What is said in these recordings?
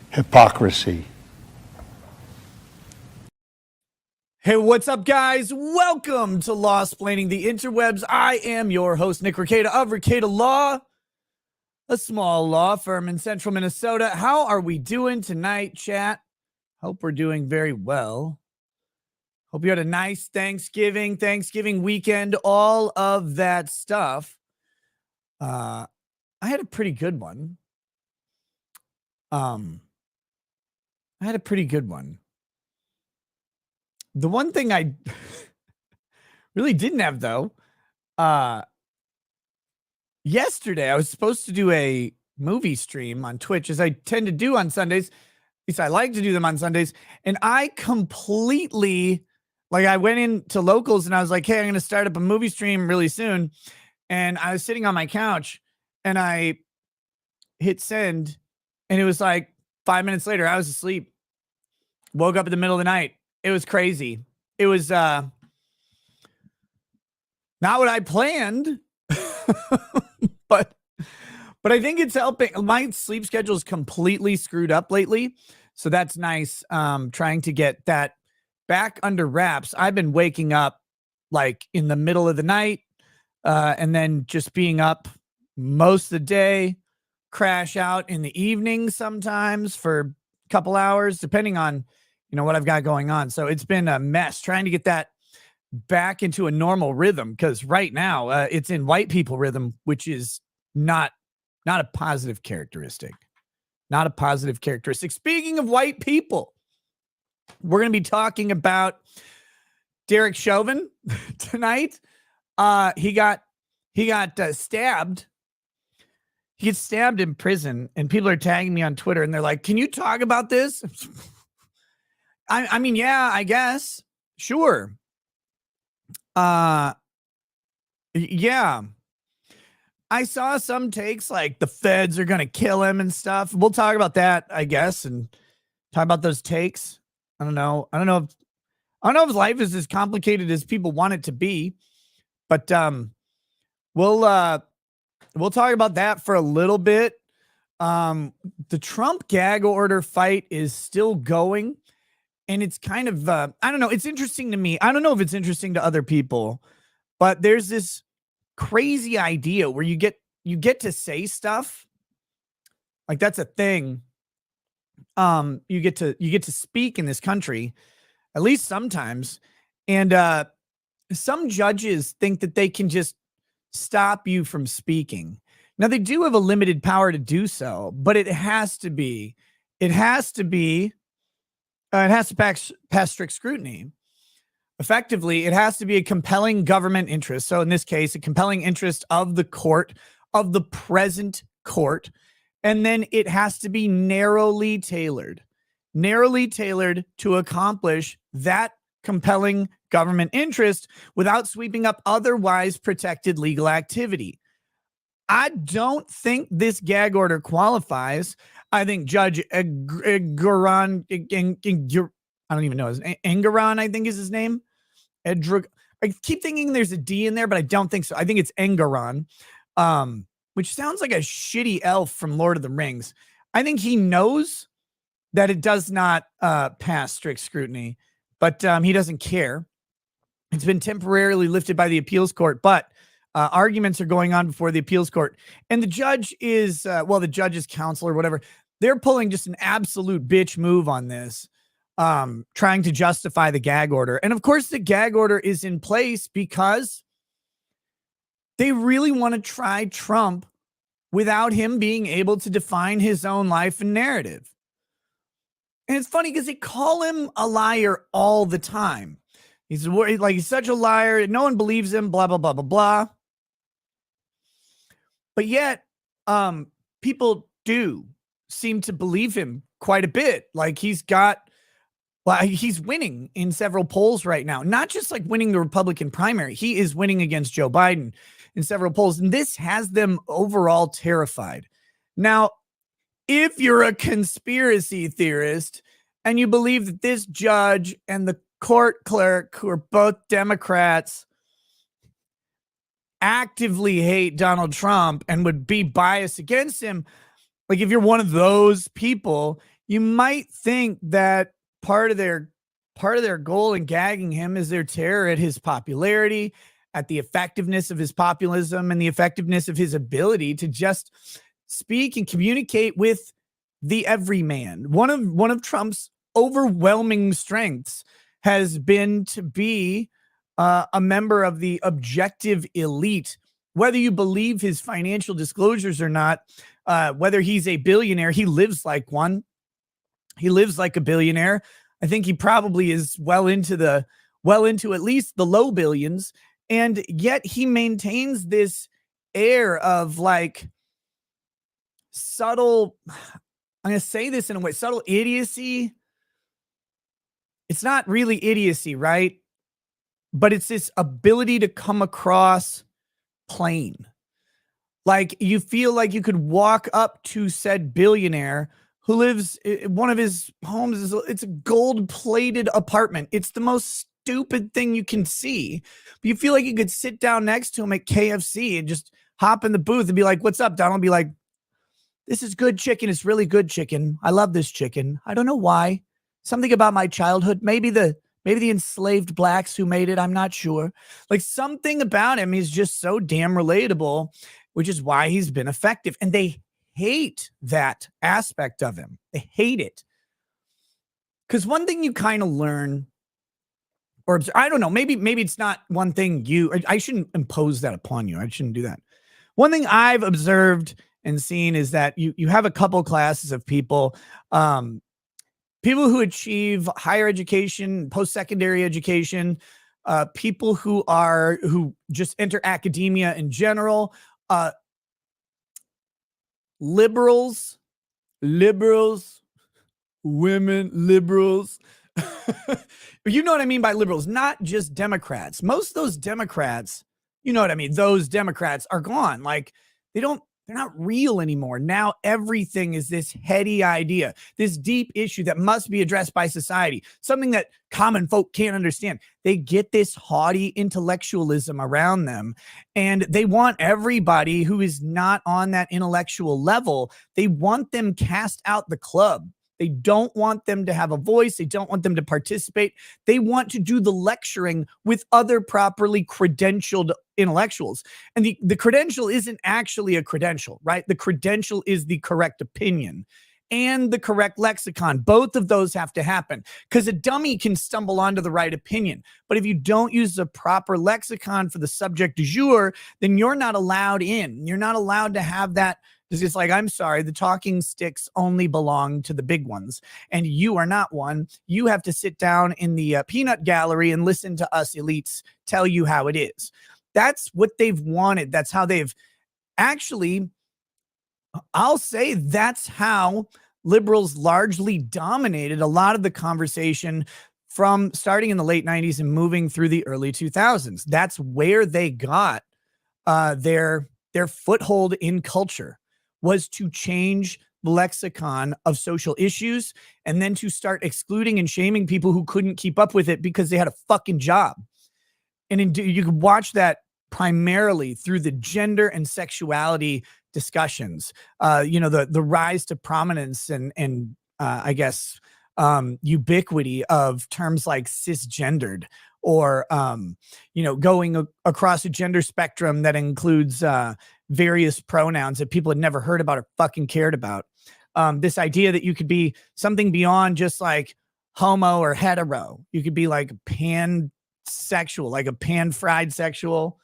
Hypocrisy. Hey, what's up, guys? Welcome to Law-Splaining the Interwebs. I am your host, Nick Rekieta of Rekieta Law, a small law firm in central Minnesota. How are we doing tonight, chat? Hope we're doing very well. Hope you had a nice Thanksgiving weekend, all of that stuff. I had a pretty good one. The one thing I really didn't have, though, yesterday I was supposed to do a movie stream on Twitch, as I tend to do on Sundays. At least I like to do them on Sundays. And I completely, I went into Locals and I was like, hey, I'm going to start up a movie stream really soon. And I was sitting on my couch and I hit send. And it was like 5 minutes later, I was asleep. Woke up in the middle of the night. It was crazy. It was not what I planned, but I think it's helping. My sleep schedule is completely screwed up lately, so that's nice. Trying to get that back under wraps. I've been waking up like in the middle of the night, and then just being up most of the day, crash out in the evening sometimes for a couple hours, depending on what I've got going on. So it's been a mess trying to get that back into a normal rhythm, because right now it's in white people rhythm, which is not a positive characteristic. Not a positive characteristic. Speaking of white people, we're going to be talking about Derek Chauvin tonight. He got stabbed. He gets stabbed in prison, and people are tagging me on Twitter, and they're like, "Can you talk about this?" I mean, yeah, I guess. Sure. Yeah. I saw some takes like the feds are going to kill him and stuff. We'll talk about that, I guess, and talk about those takes. I don't know if life is as complicated as people want it to be, but we'll talk about that for a little bit. The Trump gag order fight is still going. And it's kind of, I don't know, it's interesting to me. I don't know if it's interesting to other people, but there's this crazy idea where you get to say stuff. Like, that's a thing. You get to speak in this country, at least sometimes. And some judges think that they can just stop you from speaking. Now, they do have a limited power to do so, but it has to pass strict scrutiny. Effectively, it has to be a compelling government interest. So in this case, a compelling interest of the court, of the present court. And then it has to be narrowly tailored to accomplish that compelling government interest without sweeping up otherwise protected legal activity. I don't think this gag order qualifies. I think Judge Engoron, I don't even know his name. Engoron, I think is his name. I keep thinking there's a D in there, but I don't think so. I think it's Engoron, which sounds like a shitty elf from Lord of the Rings. I think he knows that it does not pass strict scrutiny, but he doesn't care. It's been temporarily lifted by the appeals court, but arguments are going on before the appeals court. And the judge is, the judge's counsel or whatever, they're pulling just an absolute bitch move on this, trying to justify the gag order. And of course, the gag order is in place because they really want to try Trump without him being able to define his own life and narrative. And it's funny because they call him a liar all the time. He's such a liar. No one believes him, blah, blah, blah, blah, blah. But yet, people do seem to believe him quite a bit. Like, he's winning in several polls right now. Not just like winning the Republican primary. He is winning against Joe Biden in several polls. And this has them overall terrified. Now, if you're a conspiracy theorist and you believe that this judge and the court clerk, who are both Democrats, actively hate Donald Trump and would be biased against him, like if you're one of those people, you might think that part of their goal in gagging him is their terror at his popularity, at the effectiveness of his populism, and the effectiveness of his ability to just speak and communicate with the everyman. One of Trump's overwhelming strengths has been to be a member of the objective elite. Whether you believe his financial disclosures or not, whether he's a billionaire, he lives like one. He lives like a billionaire. I think he probably is well into at least the low billions, and yet he maintains this air of like subtle, I'm going to say this in a way, subtle idiocy. It's not really idiocy, right? But it's this ability to come across plain. Like you feel like you could walk up to said billionaire who lives, one of his homes it's a gold-plated apartment. It's the most stupid thing you can see. But you feel like you could sit down next to him at KFC and just hop in the booth and be like, "What's up, Donald?" Be like, "This is good chicken. It's really good chicken. I love this chicken. I don't know why. Something about my childhood. Maybe the enslaved blacks who made it. I'm not sure. Like something about him is just so damn relatable, which is why he's been effective. And they hate that aspect of him. They hate it. Because one thing you kind of learn, or I don't know, maybe it's not one thing I shouldn't impose that upon you. I shouldn't do that. One thing I've observed and seen is that you have a couple classes of people, people who achieve higher education, post-secondary education, people who just enter academia in general, liberals, women, liberals. You know what I mean by liberals, not just Democrats. Most of those Democrats, you know what I mean? Those Democrats are gone. Like they're not real anymore. Now everything is this heady idea, this deep issue that must be addressed by society, something that common folk can't understand. They get this haughty intellectualism around them, and they want everybody who is not on that intellectual level, they want them cast out the club. They don't want them to have a voice. They don't want them to participate. They want to do the lecturing with other properly credentialed intellectuals. And the credential isn't actually a credential, right? The credential is the correct opinion and the correct lexicon. Both of those have to happen because a dummy can stumble onto the right opinion. But if you don't use the proper lexicon for the subject du jour, then you're not allowed in. You're not allowed to have that. It's like, I'm sorry, the talking sticks only belong to the big ones, and you are not one. You have to sit down in the peanut gallery and listen to us elites tell you how it is. That's what they've wanted. That's how they've actually, I'll say that's how liberals largely dominated a lot of the conversation from starting in the late 90s and moving through the early 2000s. That's where they got their foothold in culture, was to change the lexicon of social issues and then to start excluding and shaming people who couldn't keep up with it because they had a fucking job. And you can watch that primarily through the gender and sexuality discussions, the rise to prominence and I guess ubiquity of terms like cisgendered, or going across a gender spectrum that includes various pronouns that people had never heard about or fucking cared about. This idea that you could be something beyond just like homo or hetero. You could be like pansexual, like a pan-fried sexual,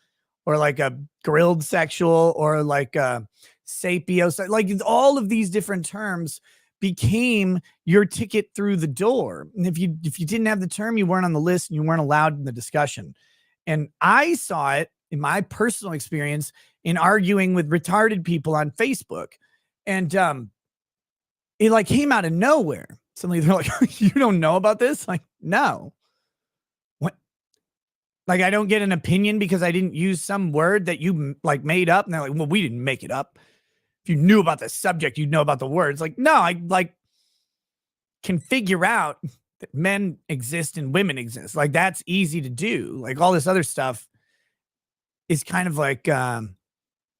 or like a grilled sexual, or like a sapio. Like all of these different terms became your ticket through the door. And if you didn't have the term, you weren't on the list and you weren't allowed in the discussion. And I saw it in my personal experience in arguing with retarded people on Facebook. And it like came out of nowhere. Suddenly they're like, "You don't know about this?" Like, no. What? Like, I don't get an opinion because I didn't use some word that you like made up. And they're like, "Well, we didn't make it up. If you knew about the subject, you'd know about the words." Like, no, I like can figure out that men exist and women exist. Like, that's easy to do. Like all this other stuff, is kind of like, well,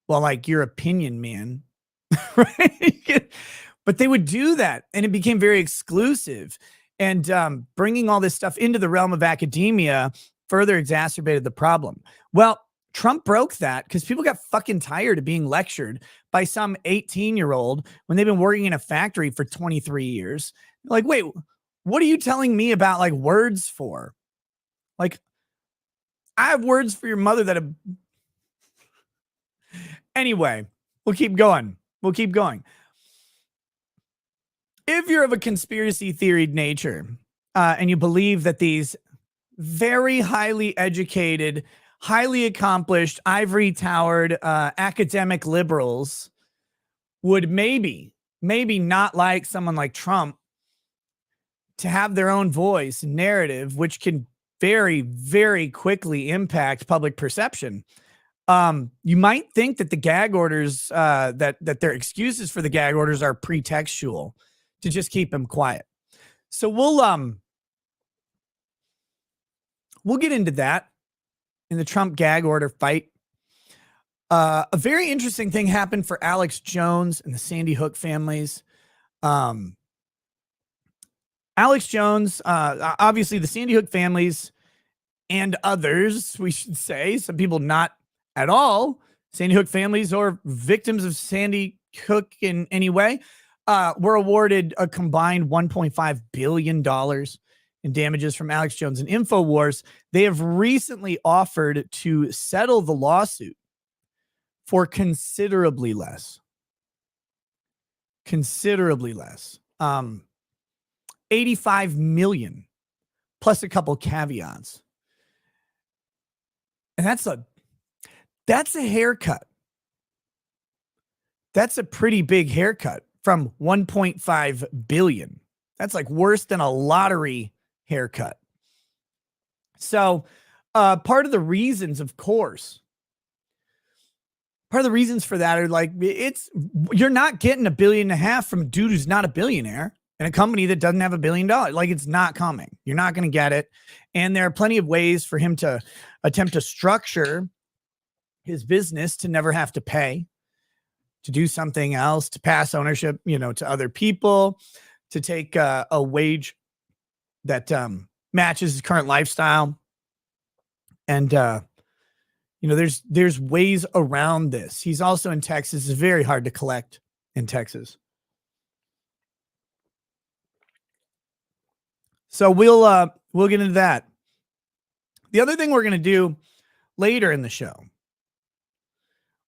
like your opinion, man. Right? But they would do that, and it became very exclusive. And bringing all this stuff into the realm of academia further exacerbated the problem. Well, Trump broke that because people got fucking tired of being lectured by some 18-year-old when they've been working in a factory for 23 years. Like, wait, what are you telling me about like words for? Like, I have words for your mother that have. Anyway, we'll keep going. We'll keep going. If you're of a conspiracy theory nature and you believe that these very highly educated, highly accomplished, ivory towered academic liberals would maybe not like someone like Trump to have their own voice and narrative, which can very, very quickly impact public perception. You might think that the gag orders, that their excuses for the gag orders are pretextual to just keep him quiet. So we'll get into that in the Trump gag order fight. A very interesting thing happened for Alex Jones and the Sandy Hook families. Alex Jones, obviously the Sandy Hook families and others, we should say, some people not at all Sandy Hook families or victims of Sandy Hook in any way, were awarded a combined $1.5 billion in damages from Alex Jones and InfoWars. They have recently offered to settle the lawsuit for considerably less. 85 million plus a couple caveats. And that's a haircut. That's a pretty big haircut from 1.5 billion. That's like worse than a lottery haircut. So part of the reasons, of course, for that are like, you're not getting $1.5 billion from a dude who's not a billionaire and a company that doesn't have $1 billion. Like, it's not coming. You're not going to get it. And there are plenty of ways for him to attempt to structure his business to never have to pay, to do something else, to pass ownership, to other people, to take a wage that matches his current lifestyle. And, there's ways around this. He's also in Texas. It's very hard to collect in Texas. So we'll get into that. The other thing we're going to do later in the show.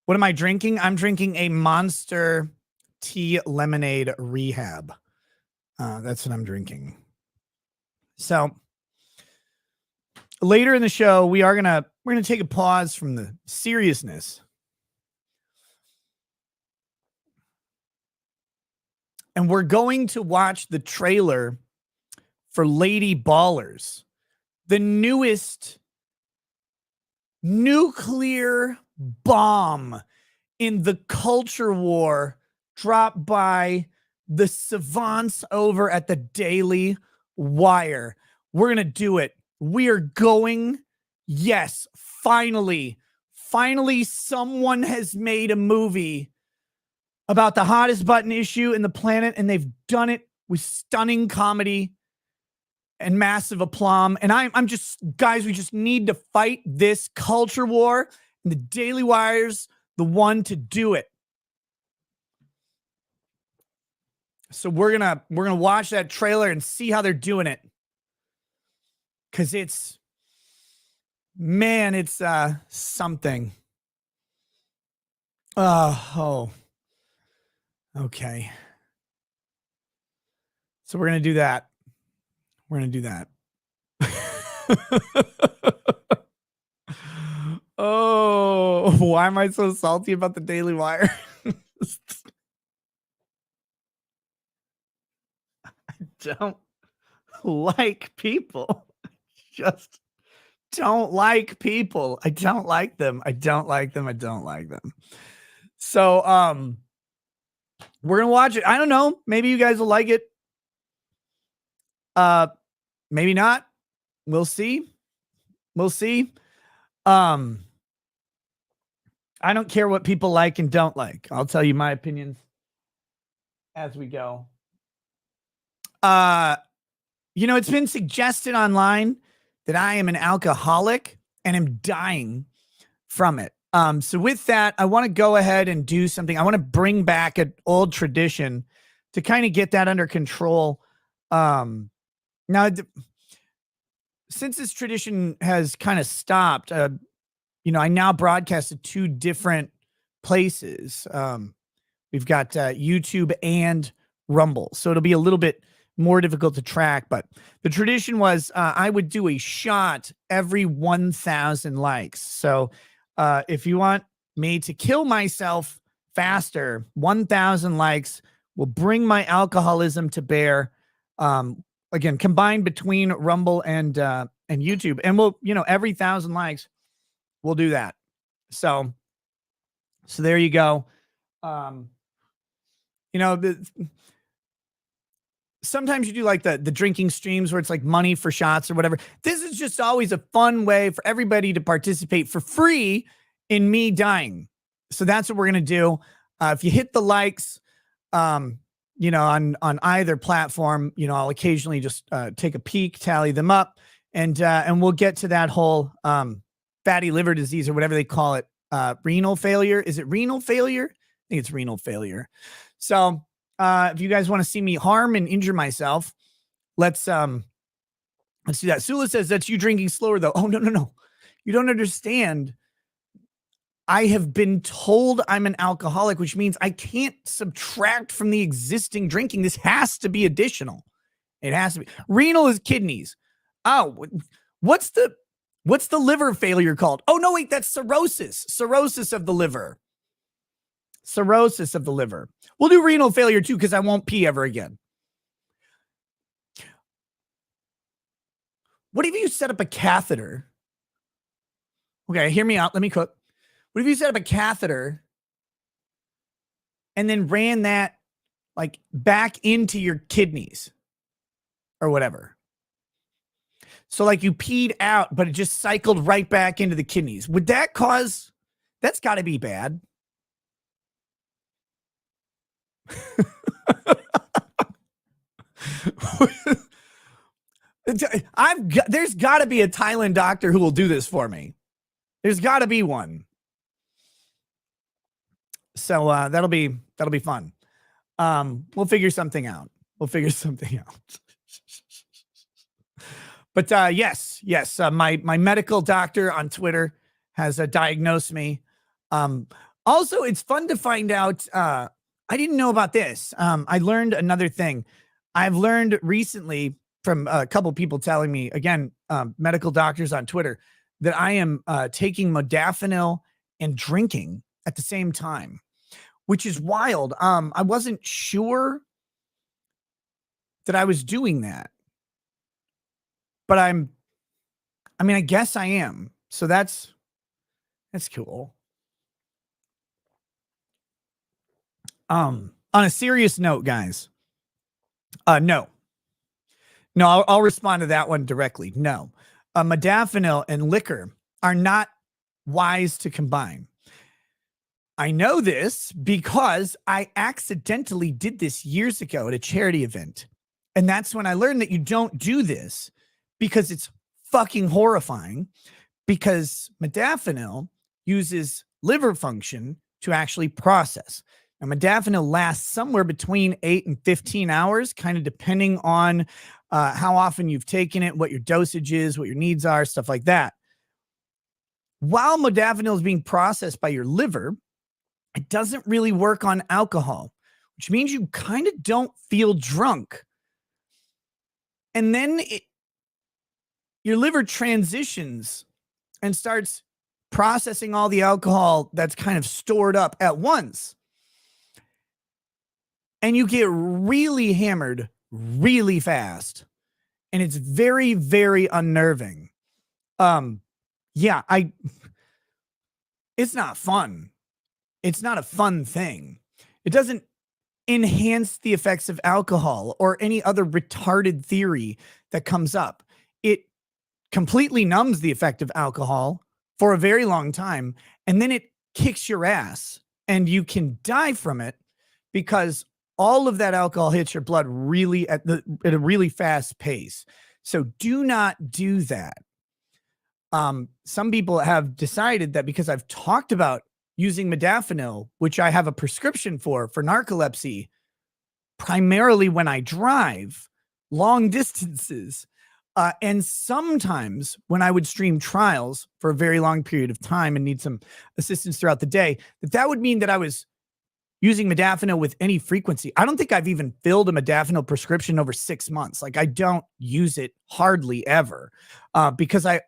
What am I drinking? I'm drinking a Monster Tea Lemonade Rehab. That's what I'm drinking. So later in the show, we're gonna take a pause from the seriousness, and we're going to watch the trailer for Lady Ballers, the newest nuclear bomb in the culture war dropped by the savants over at the Daily Wire. We're going to do it. We are going. Yes, finally someone has made a movie about the hottest button issue in the planet, and they've done it with stunning comedy and massive aplomb. And I'm just, guys, we just need to fight this culture war, and the Daily Wire's the one to do it. So we're gonna watch that trailer and see how they're doing it, because it's something. Oh, okay. So we're gonna do that. Oh, why am I so salty about the Daily Wire? I don't like people. Just don't like people. I don't like them. So we're gonna watch it. I don't know. Maybe you guys will like it. Maybe not. We'll see. I don't care what people like and don't like. I'll tell you my opinions as we go. It's been suggested online that I am an alcoholic and am dying from it. So with that, I want to go ahead and do something. I want to bring back an old tradition to kind of get that under control. Now, since this tradition has kind of stopped, I now broadcast to 2 different places. We've got YouTube and Rumble. So it'll be a little bit more difficult to track, but the tradition was I would do a shot every 1,000 likes. So if you want me to kill myself faster, 1,000 likes will bring my alcoholism to bear. Again, combined between Rumble and YouTube, and we'll, every 1,000 likes, we'll do that. So there you go. Sometimes you do like the drinking streams where it's like money for shots or whatever. This is just always a fun way for everybody to participate for free in me dying. So that's what we're going to do. If you hit the likes, on either platform, I'll occasionally just take a peek, tally them up, and we'll get to that whole fatty liver disease or whatever they call it. Renal failure. Is it renal failure? I think it's renal failure. So if you guys want to see me harm and injure myself, let's do that. Sula says that's you drinking slower though. Oh, no. You don't understand. I have been told I'm an alcoholic, which means I can't subtract from the existing drinking. This has to be additional. It has to be. Renal is kidneys. Oh, what's the liver failure called? Oh, no, wait, that's cirrhosis. Cirrhosis of the liver. Cirrhosis of the liver. We'll do renal failure too, because I won't pee ever again. What if you set up a catheter? Okay, hear me out. Let me cook. What if you set up a catheter and then ran that like back into your kidneys or whatever? So like you peed out, but it just cycled right back into the kidneys. Would that cause, that's got to be bad. There's got to be a Thailand doctor who will do this for me. There's got to be one. So that'll be fun. We'll figure something out. But yes. My medical doctor on Twitter has diagnosed me. Also, it's fun to find out. I didn't know about this. I learned another thing. I've learned recently from a couple people telling me, again, medical doctors on Twitter, that I am taking modafinil and drinking at the same time, which is wild. I wasn't sure that I was doing that, but I guess I am. So that's cool. On a serious note, guys, no, I'll respond to that one directly. No, modafinil and liquor are not wise to combine. I know this because I accidentally did this years ago at a charity event. And that's when I learned that you don't do this because it's fucking horrifying, because modafinil uses liver function to actually process. Now, modafinil lasts somewhere between 8 and 15 hours, kind of depending on how often you've taken it, what your dosage is, what your needs are, stuff like that. While modafinil is being processed by your liver, it doesn't really work on alcohol, which means you kind of don't feel drunk. And then your liver transitions and starts processing all the alcohol that's kind of stored up at once. And you get really hammered really fast. And it's very, very unnerving. It's not fun. It's not a fun thing. It doesn't enhance the effects of alcohol or any other retarded theory that comes up. It completely numbs the effect of alcohol for a very long time, and then it kicks your ass and you can die from it because all of that alcohol hits your blood really at a really fast pace. So do not do that. Some people have decided that because I've talked about using modafinil, which I have a prescription for narcolepsy, primarily when I drive long distances, and sometimes when I would stream trials for a very long period of time and need some assistance throughout the day, that would mean that I was using modafinil with any frequency. I don't think I've even filled a modafinil prescription over 6 months. Like, I don't use it hardly ever because I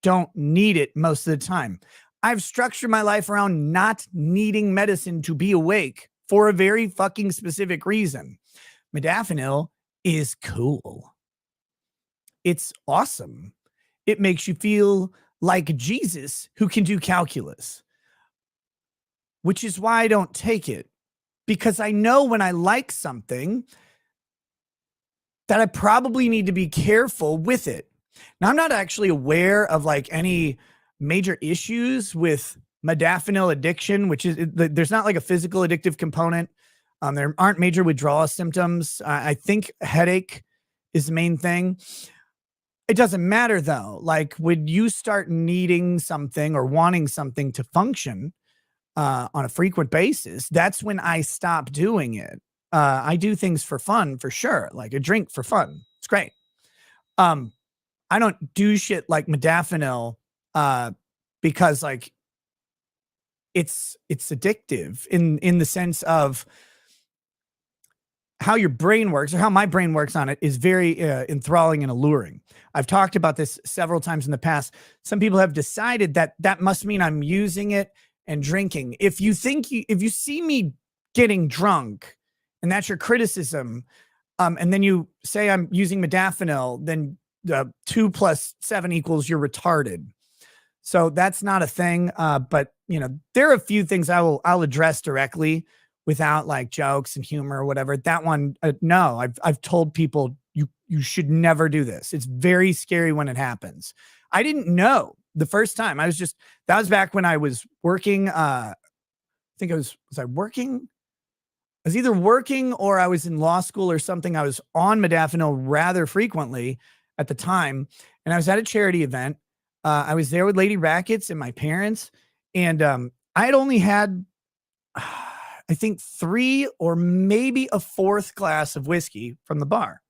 don't need it most of the time. I've structured my life around not needing medicine to be awake for a very fucking specific reason. Modafinil is cool. It's awesome. It makes you feel like Jesus who can do calculus, which is why I don't take it, because I know when I like something that I probably need to be careful with it. Now, I'm not actually aware of like any major issues with modafinil addiction, which is there's not like a physical addictive component. There aren't major withdrawal symptoms. I think headache is the main thing. It doesn't matter though. Like, when you start needing something or wanting something to function on a frequent basis, that's when I stop doing it. I do things for fun, for sure. Like a drink for fun. It's great. I don't do shit like modafinil because like it's addictive in the sense of how your brain works, or how my brain works on it, is very enthralling and alluring. I've talked about this several times in the past. Some people have decided that must mean I'm using it and drinking. If you see me getting drunk and that's your criticism, and then you say I'm using modafinil, then 2 + 7 equals you're retarded. So that's not a thing. But there are a few things I'll address directly without like jokes and humor or whatever. That one, no, I've told people you should never do this. It's very scary when it happens. I didn't know the first time. That was back when I was working. I think was I working? I was either working or I was in law school or something. I was on modafinil rather frequently at the time, and I was at a charity event. I was there with Lady Rackets and my parents, and I had only had I think 3 or maybe a 4th glass of whiskey from the bar.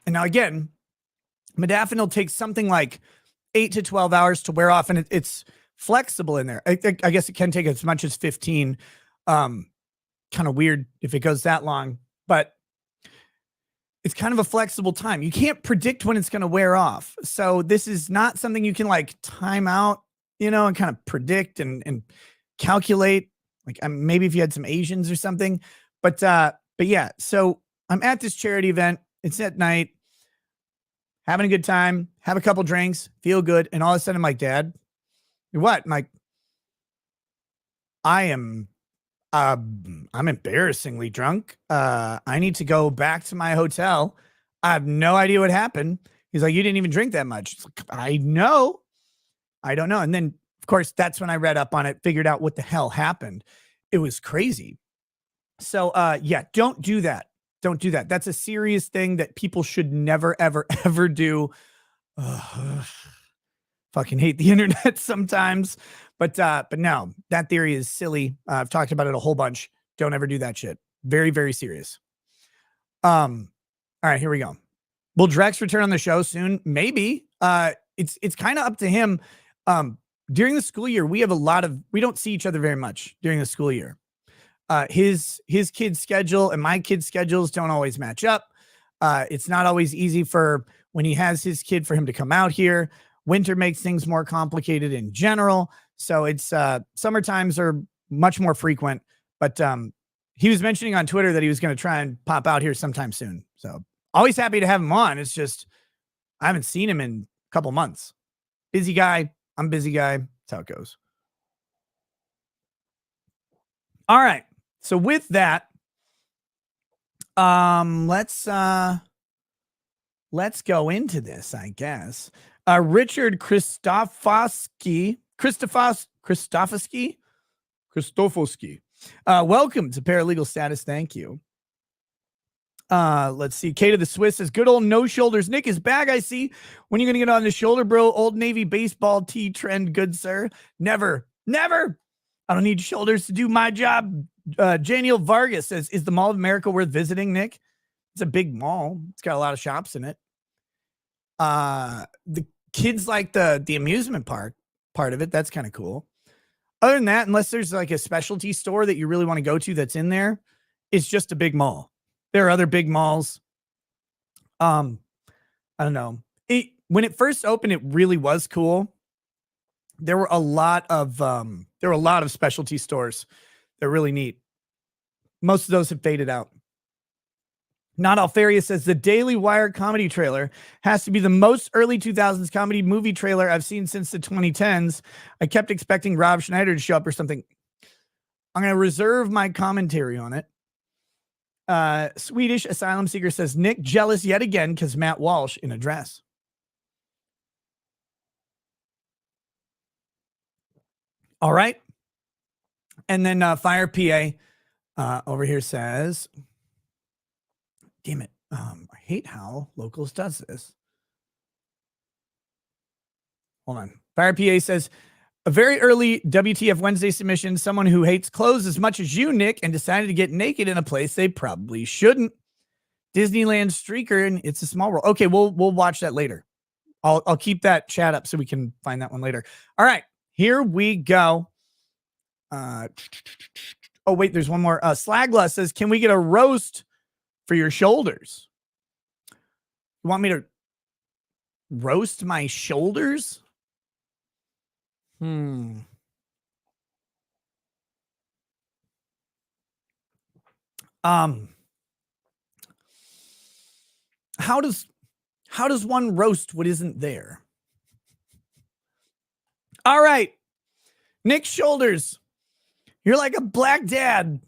And now again, modafinil takes something like 8 to 12 hours to wear off, and it's flexible in there. I guess it can take as much as 15. Kind of weird if it goes that long, but it's kind of a flexible time. You can't predict when it's going to wear off. So this is not something you can like time out, and kind of predict and calculate. Like maybe if you had some Asians or something, but yeah. So I'm at this charity event. It's at night, having a good time, have a couple drinks, feel good. And all of a sudden I'm like, Dad, what? I'm like, I'm embarrassingly drunk. I need to go back to my hotel. I have no idea what happened. He's like, you didn't even drink that much. Like, I know. I don't know. And then, of course, that's when I read up on it, figured out what the hell happened. It was crazy. So, yeah, don't do that. Don't do that. That's a serious thing that people should never, ever, ever do. Fucking hate the internet sometimes. But no, that theory is silly. I've talked about it a whole bunch. Don't ever do that shit. Very, very serious. All right, here we go. Will Drex return on the show soon? Maybe. It's kind of up to him. During the school year, we don't see each other very much during the school year. His kid's schedule and my kid's schedules don't always match up. It's not always easy for when he has his kid for him to come out here. Winter makes things more complicated in general. So it's summer times are much more frequent, but he was mentioning on Twitter that he was going to try and pop out here sometime soon. So always happy to have him on. It's just, I haven't seen him in a couple months. Busy guy. I'm busy guy. That's how it goes. All right. So with that, let's go into this, I guess. Richard Christofsky. Welcome to Paralegal Status. Thank you. Let's see. Kate of the Swiss says, good old no shoulders. Nick is back, I see. When are you going to get on the shoulder, bro? Old Navy baseball tee trend, good sir. Never. I don't need shoulders to do my job. Janiel Vargas says, is the Mall of America worth visiting, Nick? It's a big mall. It's got a lot of shops in it. The kids like the amusement park part of it. That's kind of cool. Other than that, unless there's like a specialty store that you really want to go to that's in there, it's just a big mall. There are other big malls. I don't know. When it first opened, it really was cool. There were a lot of specialty stores. They're really neat. Most of those have faded out. Not Alfaria says the Daily Wire comedy trailer has to be the most early 2000s comedy movie trailer I've seen since the 2010s. I kept expecting Rob Schneider to show up or something. I'm going to reserve my commentary on it. Swedish Asylum Seeker says, Nick jealous yet again because Matt Walsh in a dress. All right. And then Fire PA over here says, damn it. I hate how Locals does this. Hold on. Fire PA says, a very early WTF Wednesday submission, someone who hates clothes as much as you, Nick, and decided to get naked in a place they probably shouldn't. Disneyland streaker, and It's a Small World. Okay, we'll watch that later. I'll keep that chat up so we can find that one later. All right, here we go. Oh, wait, there's one more. Slagla says, can we get a roast for your shoulders? You want me to roast my shoulders? How does one roast what isn't there? All right. Nick's shoulders. You're like a black dad.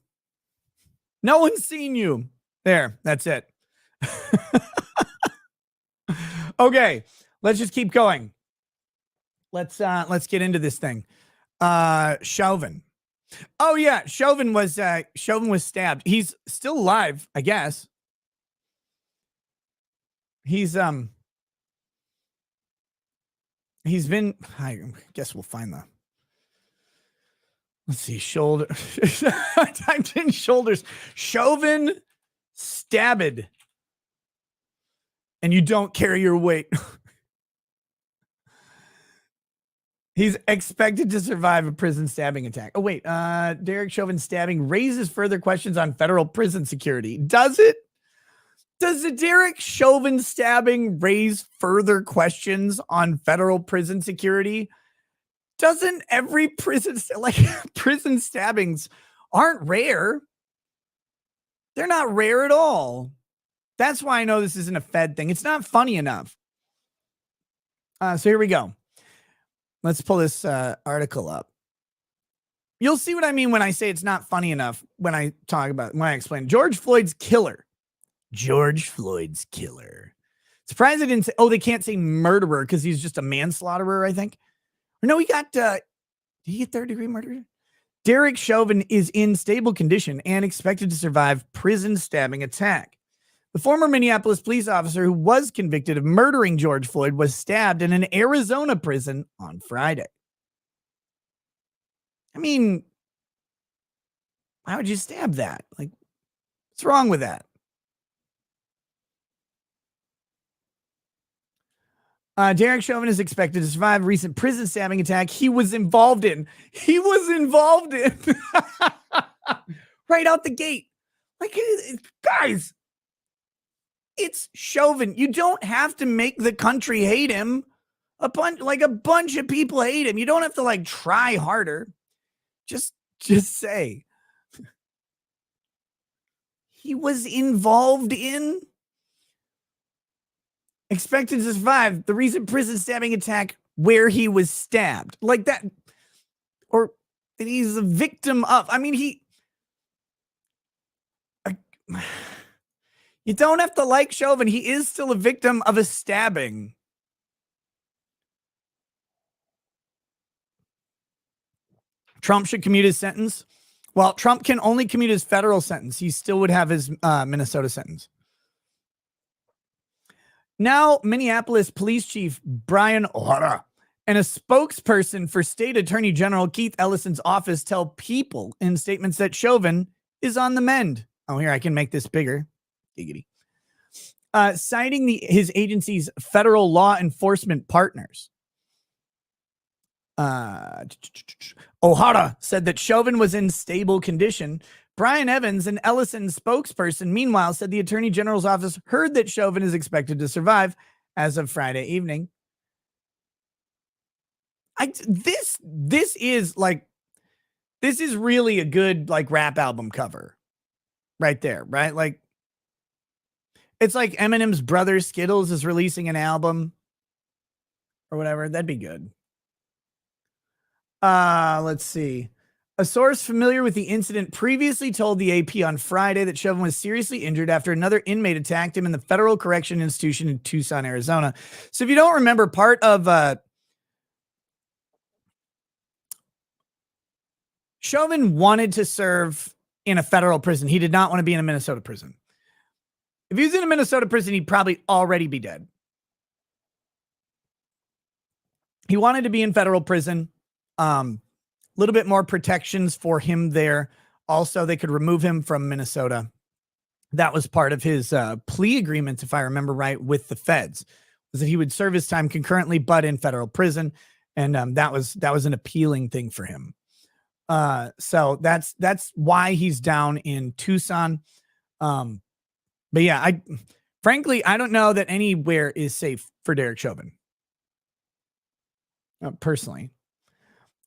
No one's seen you. There, that's it. Okay, let's just keep going. Let's get into this thing. Chauvin. Oh yeah, Chauvin was stabbed. He's still alive, I guess. He's been, I guess we'll find the, let's see, shoulder. I typed in shoulders. Chauvin stabbed. And you don't carry your weight. He's expected to survive a prison stabbing attack. Oh, wait. Derek Chauvin stabbing raises further questions on federal prison security. Does it? Does the Derek Chauvin stabbing raise further questions on federal prison security? Doesn't every prison, like prison stabbings aren't rare. They're not rare at all. That's why I know this isn't a Fed thing. It's not funny enough. So here we go. Let's pull this article up. You'll see what I mean when I say it's not funny enough when I talk about, when I explain. George Floyd's killer. George Floyd's killer. Surprised they didn't say, oh, they can't say murderer because he's just a manslaughterer, I think. Or no, he got, did he get third-degree murder? Derek Chauvin is in stable condition and expected to survive prison stabbing attack. The former Minneapolis police officer who was convicted of murdering George Floyd was stabbed in an Arizona prison on Friday. I mean, why would you stab that? Like, what's wrong with that? Derek Chauvin is expected to survive a recent prison stabbing attack he was involved in. He was involved in. Right out the gate. Like, guys, it's Chauvin. You don't have to make the country hate him. A bunch of people hate him. You don't have to like try harder. Just say he was involved in, expected to survive the recent prison stabbing attack where he was stabbed, like that, or that he's a victim of. I mean, you don't have to like Chauvin. He is still a victim of a stabbing. Trump should commute his sentence. Well, Trump can only commute his federal sentence. He still would have his Minnesota sentence. Now, Minneapolis Police Chief Brian O'Hara and a spokesperson for State Attorney General Keith Ellison's office tell People in statements that Chauvin is on the mend. Oh, here, I can make this bigger. Giggity. Citing his agency's federal law enforcement partners. O'Hara said that Chauvin was in stable condition. Brian Evans, an Ellison spokesperson, meanwhile, said the Attorney General's office heard that Chauvin is expected to survive as of Friday evening. This is really a good like rap album cover right there, right? Like it's like Eminem's brother Skittles is releasing an album or whatever. That'd be good. Let's see. A source familiar with the incident previously told the AP on Friday that Chauvin was seriously injured after another inmate attacked him in the Federal Correction Institution in Tucson, Arizona. So if you don't remember, part of Chauvin wanted to serve in a federal prison. He did not want to be in a Minnesota prison. If he was in a Minnesota prison, he'd probably already be dead. He wanted to be in federal prison. Little bit more protections for him there. Also, they could remove him from Minnesota. That was part of his plea agreement, if I remember right, with the feds, was that he would serve his time concurrently, but in federal prison. And that was an appealing thing for him. So that's why he's down in Tucson. But yeah, frankly, I don't know that anywhere is safe for Derek Chauvin. Personally.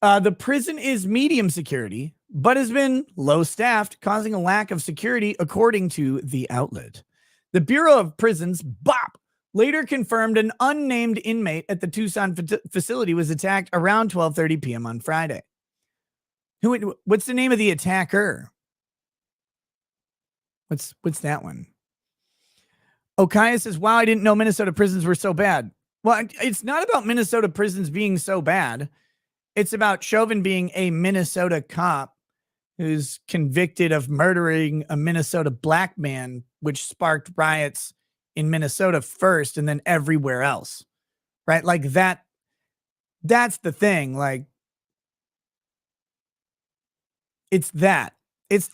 The prison is medium security, but has been low staffed, causing a lack of security, according to the outlet. The Bureau of Prisons, BOP, later confirmed an unnamed inmate at the Tucson facility was attacked around 12:30 p.m. on Friday. What's the name of the attacker? What's that one? Okaya says, wow, I didn't know Minnesota prisons were so bad. Well, it's not about Minnesota prisons being so bad. It's about Chauvin being a Minnesota cop who's convicted of murdering a Minnesota black man, which sparked riots in Minnesota first and then everywhere else. Right? Like that's the thing. Like, it's the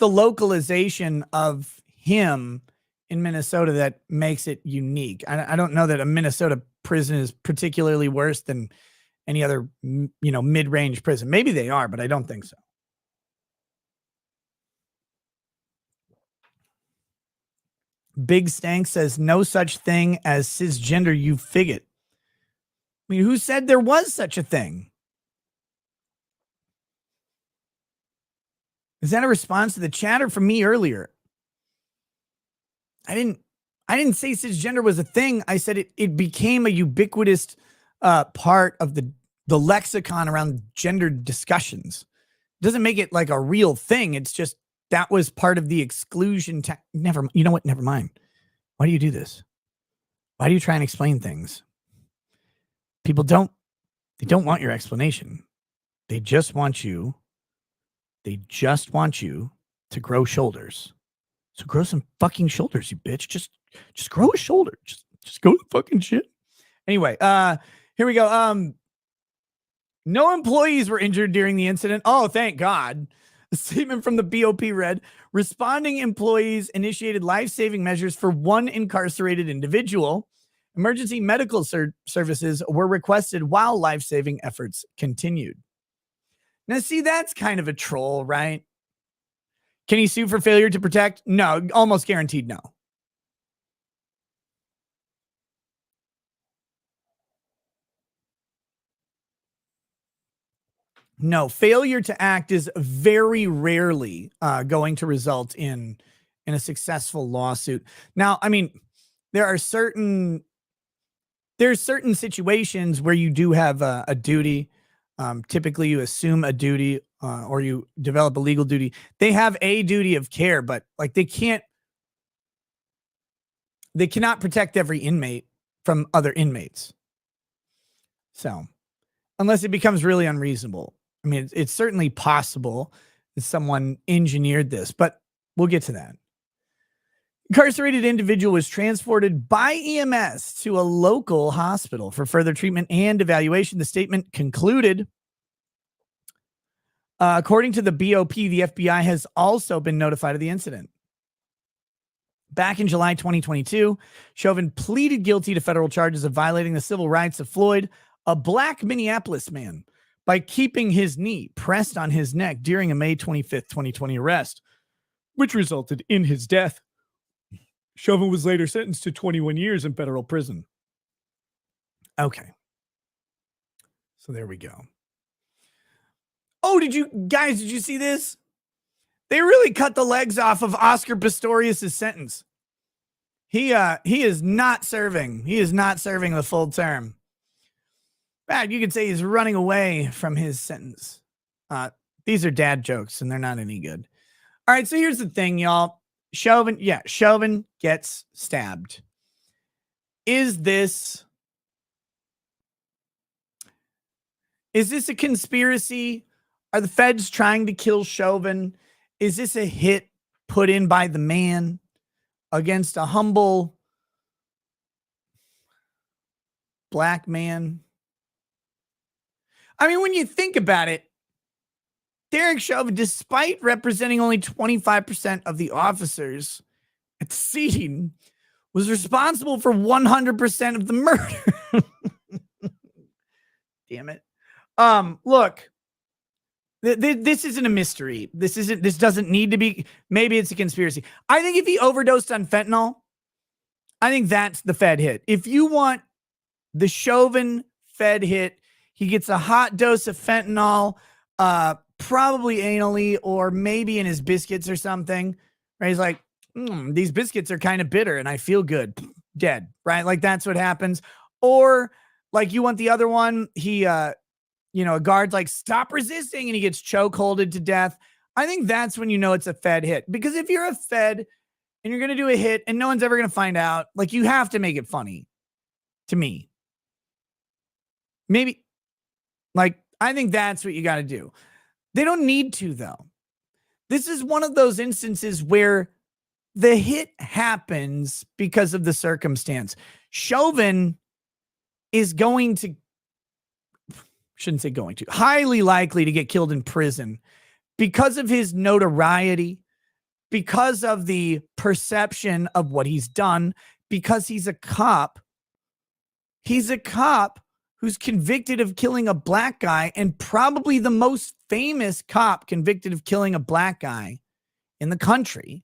localization of him in Minnesota that makes it unique. I don't know that a Minnesota prison is particularly worse than any other, mid-range prison. Maybe they are, but I don't think so. Big Stank says, no such thing as cisgender, you figgot. I mean, who said there was such a thing? Is that a response to the chatter from me earlier? I didn't say cisgender was a thing. I said it became a ubiquitous part of the lexicon around gender discussions. It doesn't make it like a real thing. It's just that was part of the exclusion. You know what? Never mind. Why do you do this? Why do you try and explain things? People don't want your explanation. They just want you to grow shoulders. So grow some fucking shoulders, you bitch. Just grow a shoulder. Just go to fucking shit. Anyway, here we go. No employees were injured during the incident. Oh, thank God. A statement from the BOP read, responding employees initiated life-saving measures for one incarcerated individual. Emergency medical services were requested while life-saving efforts continued. Now, see, that's kind of a troll, right? Can he sue for failure to protect? No, almost guaranteed no. No, failure to act is very rarely going to result in a successful lawsuit. Now, I mean, there's certain situations where you do have a duty. Typically, you assume a duty or you develop a legal duty. They have a duty of care, but like they cannot protect every inmate from other inmates. So, unless it becomes really unreasonable. I mean, it's certainly possible that someone engineered this, but we'll get to that. Incarcerated individual was transported by EMS to a local hospital for further treatment and evaluation. The statement concluded, according to the BOP, the FBI has also been notified of the incident. Back in July 2022, Chauvin pleaded guilty to federal charges of violating the civil rights of Floyd, a black Minneapolis man, by keeping his knee pressed on his neck during a May 25th, 2020 arrest, which resulted in his death. Chauvin was later sentenced to 21 years in federal prison. Okay. So there we go. Oh, did you see this? They really cut the legs off of Oscar Pistorius' sentence. He is not serving. He is not serving the full term. In fact, you could say he's running away from his sentence. These are dad jokes, and they're not any good. All right, so here's the thing, y'all. Chauvin gets stabbed. Is this a conspiracy? Are the feds trying to kill Chauvin? Is this a hit put in by the man against a humble black man? I mean, when you think about it, Derek Chauvin, despite representing only 25% of the officers at the scene, was responsible for 100% of the murder. Damn it. Look, this isn't a mystery. This doesn't need to be. Maybe it's a conspiracy. I think if he overdosed on fentanyl, I think that's the Fed hit. If you want the Chauvin Fed hit, he gets a hot dose of fentanyl, probably anally or maybe in his biscuits or something. Right? He's like, these biscuits are kind of bitter and I feel good. Dead. Right? Like that's what happens. Or like you want the other one, he a guard's like, stop resisting, and he gets chokeholded to death. I think that's when you know it's a Fed hit. Because if you're a Fed and you're going to do a hit and no one's ever going to find out, like you have to make it funny to me. Maybe, like, I think that's what you got to do. They don't need to, though. This is one of those instances where the hit happens because of the circumstance. Chauvin is highly likely to get killed in prison because of his notoriety, because of the perception of what he's done, because he's a cop. He's a cop who's convicted of killing a black guy, and probably the most famous cop convicted of killing a black guy in the country.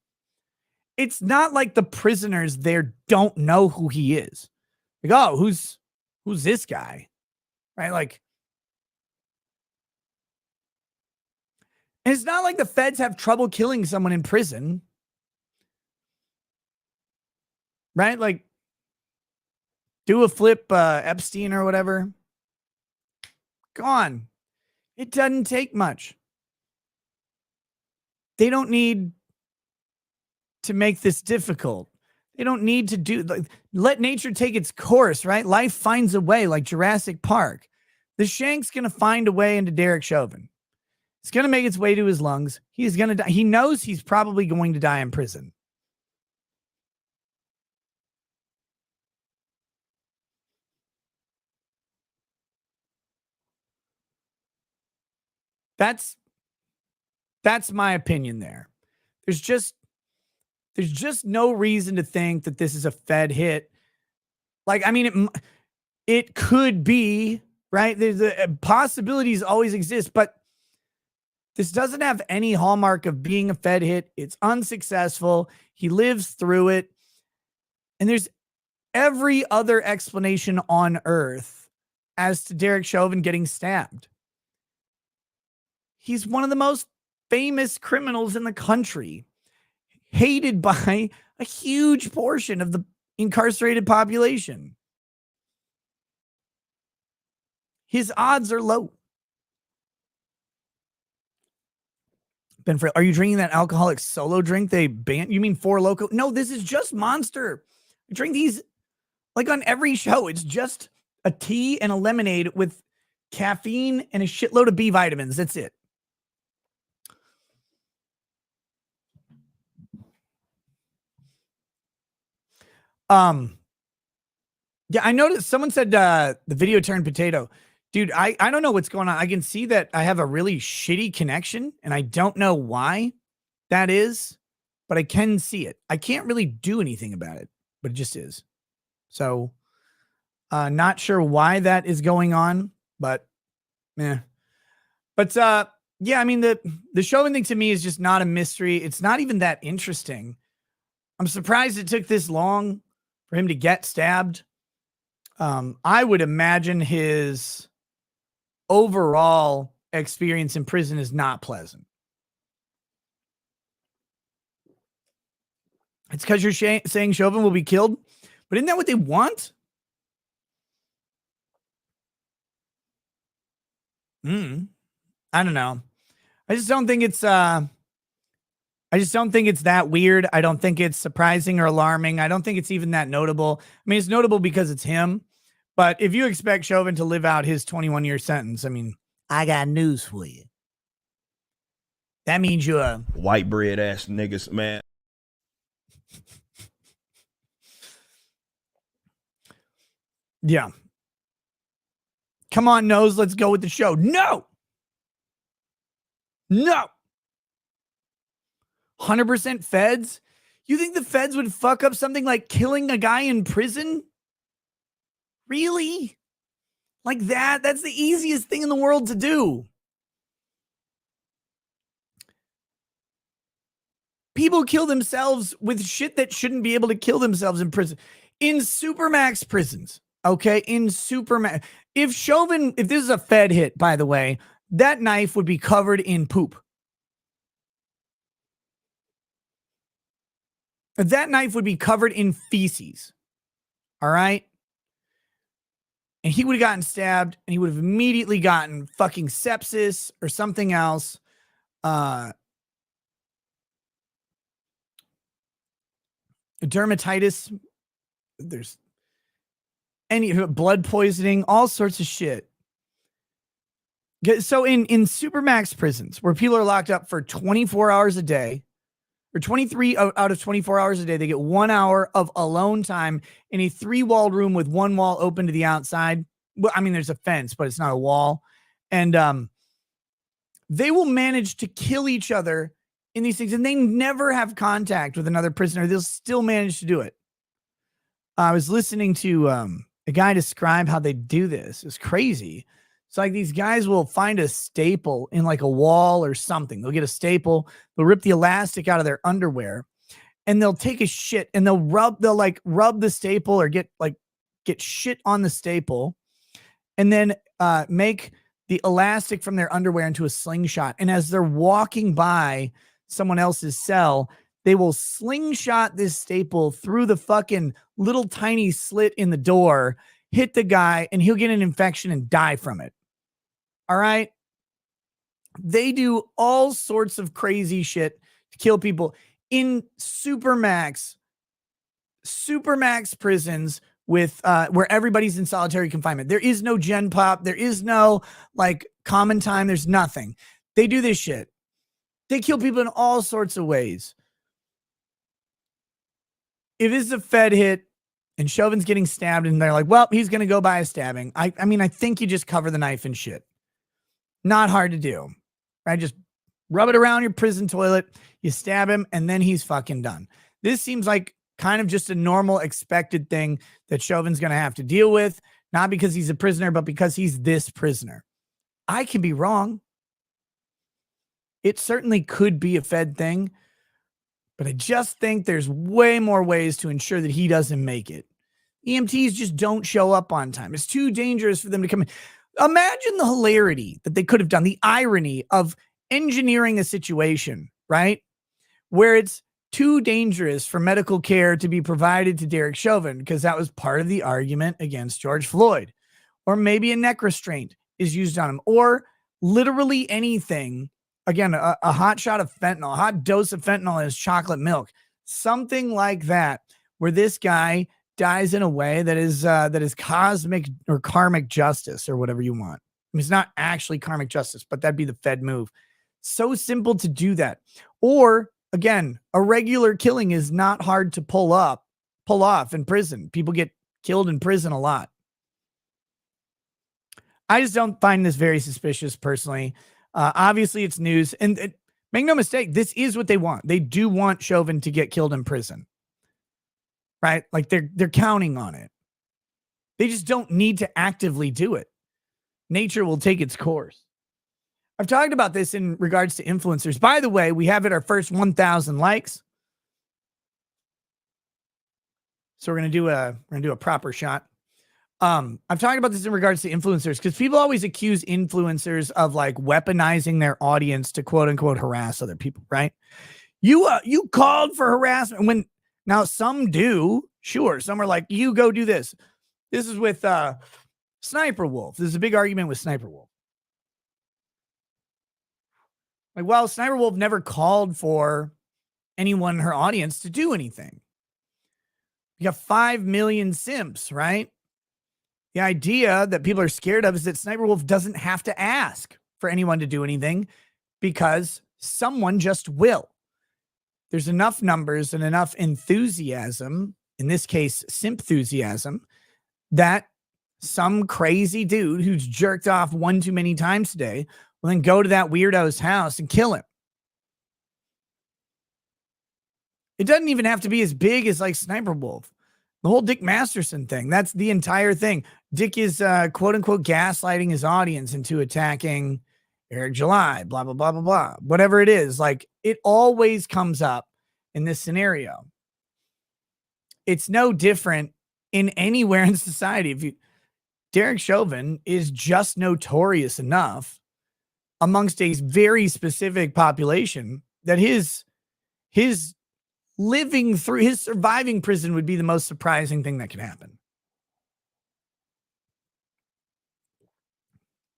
It's not like the prisoners there don't know who he is. Like, oh, who's this guy? Right? Like, and it's not like the feds have trouble killing someone in prison. Right? Like, do a flip Epstein or whatever. Gone. It doesn't take much. They don't need to make this difficult. They don't need to let nature take its course, right? Life finds a way, like Jurassic Park. The shank's going to find a way into Derek Chauvin. It's going to make its way to his lungs. He's going to die. He knows he's probably going to die in prison. That's my opinion there. There's just no reason to think that this is a Fed hit. Like, I mean, it could be, right? There's possibilities always exist, but this doesn't have any hallmark of being a Fed hit. It's unsuccessful. He lives through it. And there's every other explanation on earth as to Derek Chauvin getting stabbed. He's one of the most famous criminals in the country, hated by a huge portion of the incarcerated population. His odds are low. Ben, are you drinking that alcoholic solo drink they banned? You mean Four Loko? No, this is just Monster. I drink these like on every show. It's just a tea and a lemonade with caffeine, and a shitload of B vitamins. That's it. Yeah, I noticed someone said the video turned potato. Dude, I don't know what's going on. I can see that I have a really shitty connection, and I don't know why that is, but I can see it. I can't really do anything about it, but it just is. So, not sure why that is going on, but yeah. But yeah, I mean the Chauvin thing to me is just not a mystery. It's not even that interesting. I'm surprised it took this long for him to get stabbed. I would imagine his overall experience in prison is not pleasant. It's because you're saying Chauvin will be killed, but isn't that what they want? I don't know. I just don't think it's that weird. I don't think it's surprising or alarming. I don't think it's even that notable. I mean, it's notable because it's him. But if you expect Chauvin to live out his 21-year sentence, I mean, I got news for you. That means you're a white bread ass niggas, man. Yeah. Come on, Nose. Let's go with the show. No. 100% feds? You think the feds would fuck up something like killing a guy in prison? Really? Like that? That's the easiest thing in the world to do. People kill themselves with shit that shouldn't be able to kill themselves in prison. In supermax prisons, okay? In supermax. If this is a Fed hit, by the way, that knife would be covered in poop. That knife would be covered in feces. All right? And he would have gotten stabbed, and he would have immediately gotten fucking sepsis or something else. Dermatitis. There's any blood poisoning, all sorts of shit. So in supermax prisons where people are locked up for 24 hours a day, or 23 out of 24 hours a day, they get 1 hour of alone time in a 3-walled room with one wall open to the outside. Well, I mean, there's a fence, but it's not a wall. And they will manage to kill each other in these things, and they never have contact with another prisoner. They'll still manage to do it. I was listening to a guy describe how they do this. It's crazy. It's like these guys will find a staple in like a wall or something. They'll get a staple, they'll rip the elastic out of their underwear, and they'll take a shit and they'll rub the staple or get shit on the staple, and then make the elastic from their underwear into a slingshot. And as they're walking by someone else's cell, they will slingshot this staple through the fucking little tiny slit in the door, hit the guy, and he'll get an infection and die from it. All right? They do all sorts of crazy shit to kill people in supermax prisons with where everybody's in solitary confinement. There is no gen pop. There is no like common time. There's nothing. They do this shit. They kill people in all sorts of ways. If this is a Fed hit and Chauvin's getting stabbed and they're like, well, he's going to go by a stabbing. I mean, I think you just cover the knife in shit. Not hard to do, right? Just rub it around your prison toilet. You stab him and then he's fucking done. This seems like kind of just a normal expected thing that Chauvin's going to have to deal with, not because he's a prisoner, but because he's this prisoner. I can be wrong. It certainly could be a Fed thing, but I just think there's way more ways to ensure that he doesn't make it. EMTs just don't show up on time. It's too dangerous for them to come in. Imagine the hilarity that they could have done, the irony of engineering a situation, right? Where it's too dangerous for medical care to be provided to Derek Chauvin, because that was part of the argument against George Floyd. Or maybe a neck restraint is used on him, or literally anything. Again, a hot shot of fentanyl, a hot dose of fentanyl in his chocolate milk, something like that, where this guy dies in a way that is cosmic or karmic justice or whatever you want. it's not actually karmic justice, but that'd be the Fed move. So simple to do that. Or again, a regular killing is not hard to pull off in prison. People get killed in prison a lot. I just don't find this very suspicious personally. Obviously it's news, and make no mistake, this is what they want. They do want Chauvin to get killed in prison, right? Like they're counting on it. They just don't need to actively do it. Nature will take its course. I've talked about this in regards to influencers. By the way, we have at our first 1,000 likes. So we're gonna do a proper shot. I've talked about this in regards to influencers because people always accuse influencers of like weaponizing their audience to quote unquote harass other people, right? You called for harassment when now some do, sure. Some are like, you go do this. This is with Sniper Wolf. This is a big argument with Sniper Wolf. Like, well, Sniper Wolf never called for anyone in her audience to do anything. You got 5 million simps, right? The idea that people are scared of is that Sniper Wolf doesn't have to ask for anyone to do anything because someone just will. There's enough numbers and enough enthusiasm, in this case, simpthusiasm, that some crazy dude who's jerked off one too many times today will then go to that weirdo's house and kill him. It doesn't even have to be as big as like Sniper Wolf. The whole Dick Masterson thing, that's the entire thing. Dick is quote unquote gaslighting his audience into attacking Eric July, blah, blah, blah, blah, blah. Whatever it is, like it always comes up in this scenario. It's no different in anywhere in society. Derek Chauvin is just notorious enough amongst a very specific population that his living through, his surviving prison would be the most surprising thing that could happen.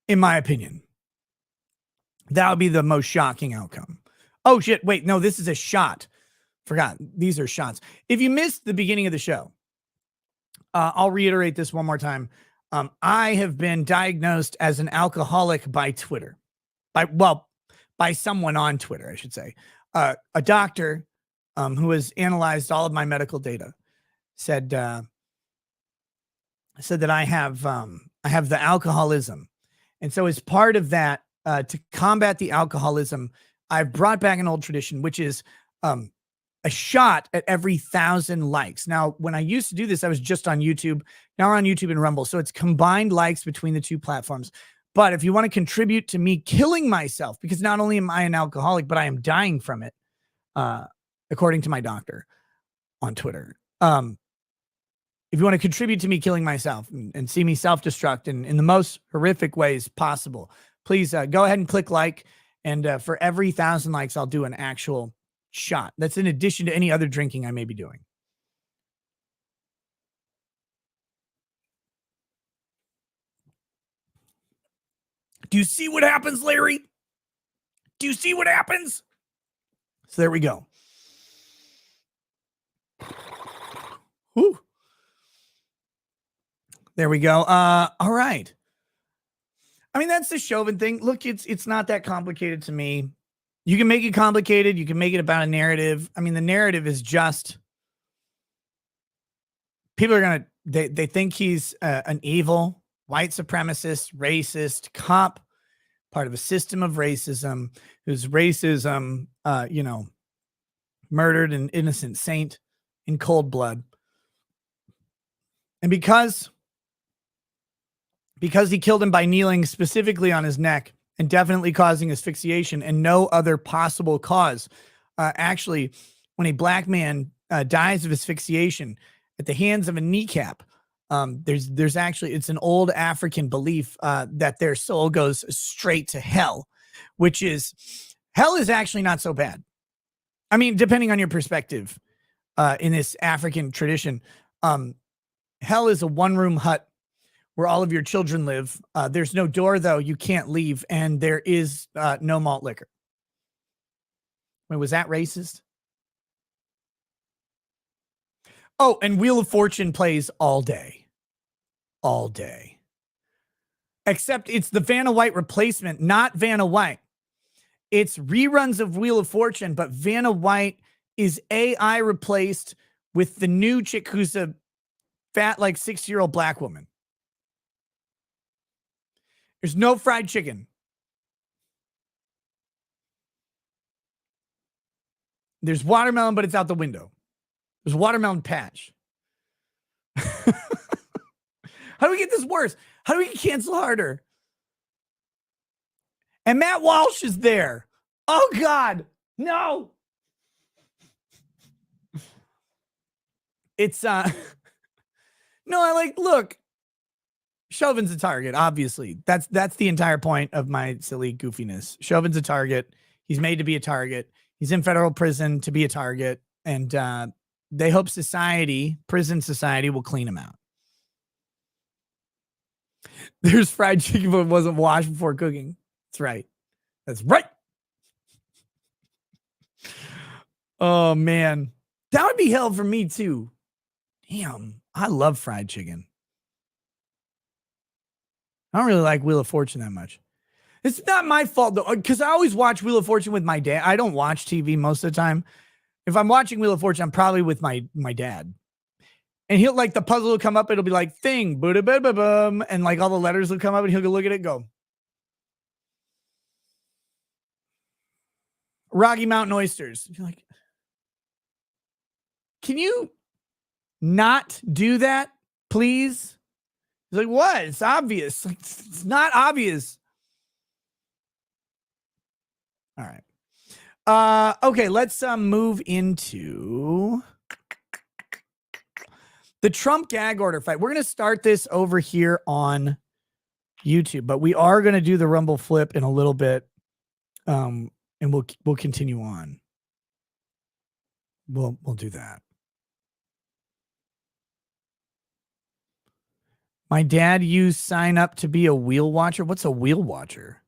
In my opinion, that would be the most shocking outcome. Oh shit. Wait, no, this is a shot. Forgot. These are shots. If you missed the beginning of the show, I'll reiterate this one more time. I have been diagnosed as an alcoholic by Twitter, by someone on Twitter, I should say. A doctor who has analyzed all of my medical data said that I have the alcoholism. And so as part of that, to combat the alcoholism, I've brought back an old tradition, which is a shot at every 1,000 likes. Now, when I used to do this, I was just on YouTube. Now we're on YouTube and Rumble. So it's combined likes between the two platforms. But if you want to contribute to me killing myself, because not only am I an alcoholic, but I am dying from it, according to my doctor on Twitter. If you want to contribute to me killing myself and see me self-destruct in the most horrific ways possible, please go ahead and click like. And for every 1,000 likes, I'll do an actual shot. That's in addition to any other drinking I may be doing. Do you see what happens, Larry? Do you see what happens? So there we go. Whew. There we go. All right. I mean, that's the Chauvin thing. Look, it's not that complicated to me. You can make it complicated. You can make it about a narrative. I mean, the narrative is just people are going to, they think he's an evil, white supremacist, racist cop, part of a system of racism, whose racism, murdered an innocent saint in cold blood. And because he killed him by kneeling specifically on his neck and definitely causing asphyxiation and no other possible cause. Actually, when a black man dies of asphyxiation at the hands of a kneecap, there's actually, it's an old African belief that their soul goes straight to hell, which is, hell is actually not so bad. I mean, depending on your perspective in this African tradition, hell is a one-room hut where all of your children live. There's no door, though. You can't leave. And there is no malt liquor. Wait, was that racist? Oh, and Wheel of Fortune plays all day. All day. except it's the Vanna White replacement, not Vanna White. It's reruns of Wheel of Fortune, but Vanna White is AI replaced with the new chick who's a fat, like 6-year-old black woman. There's no fried chicken. There's watermelon, but it's out the window. There's watermelon patch. How do we get this worse? How do we cancel harder? And Matt Walsh is there. Oh, God. No. It's, no, I like, look, Chauvin's a target, obviously. That's the entire point of my silly goofiness. Chauvin's a target. He's made to be a target. He's in federal prison to be a target. And they hope prison society will clean him out. There's fried chicken, but it wasn't washed before cooking. That's right. That's right. Oh, man. That would be hell for me, too. Damn. I love fried chicken. I don't really like Wheel of Fortune that much. It's not my fault, though, because I always watch Wheel of Fortune with my dad. I don't watch TV most of the time. If I'm watching Wheel of Fortune, I'm probably with my dad. And he'll, like, the puzzle will come up. It'll be like, thing, boo-da-ba-ba-bum. And, like, all the letters will come up, and he'll go look at it and go. Rocky Mountain oysters. You're like, can you not do that, please? He's like, what? It's obvious. Like, it's not obvious. All right. Okay, let's move into the Trump gag order fight. We're going to start this over here on YouTube, but we are going to do the Rumble flip in a little bit. And we'll continue on. We'll do that. My dad used sign up to be a wheel watcher. What's a wheel watcher?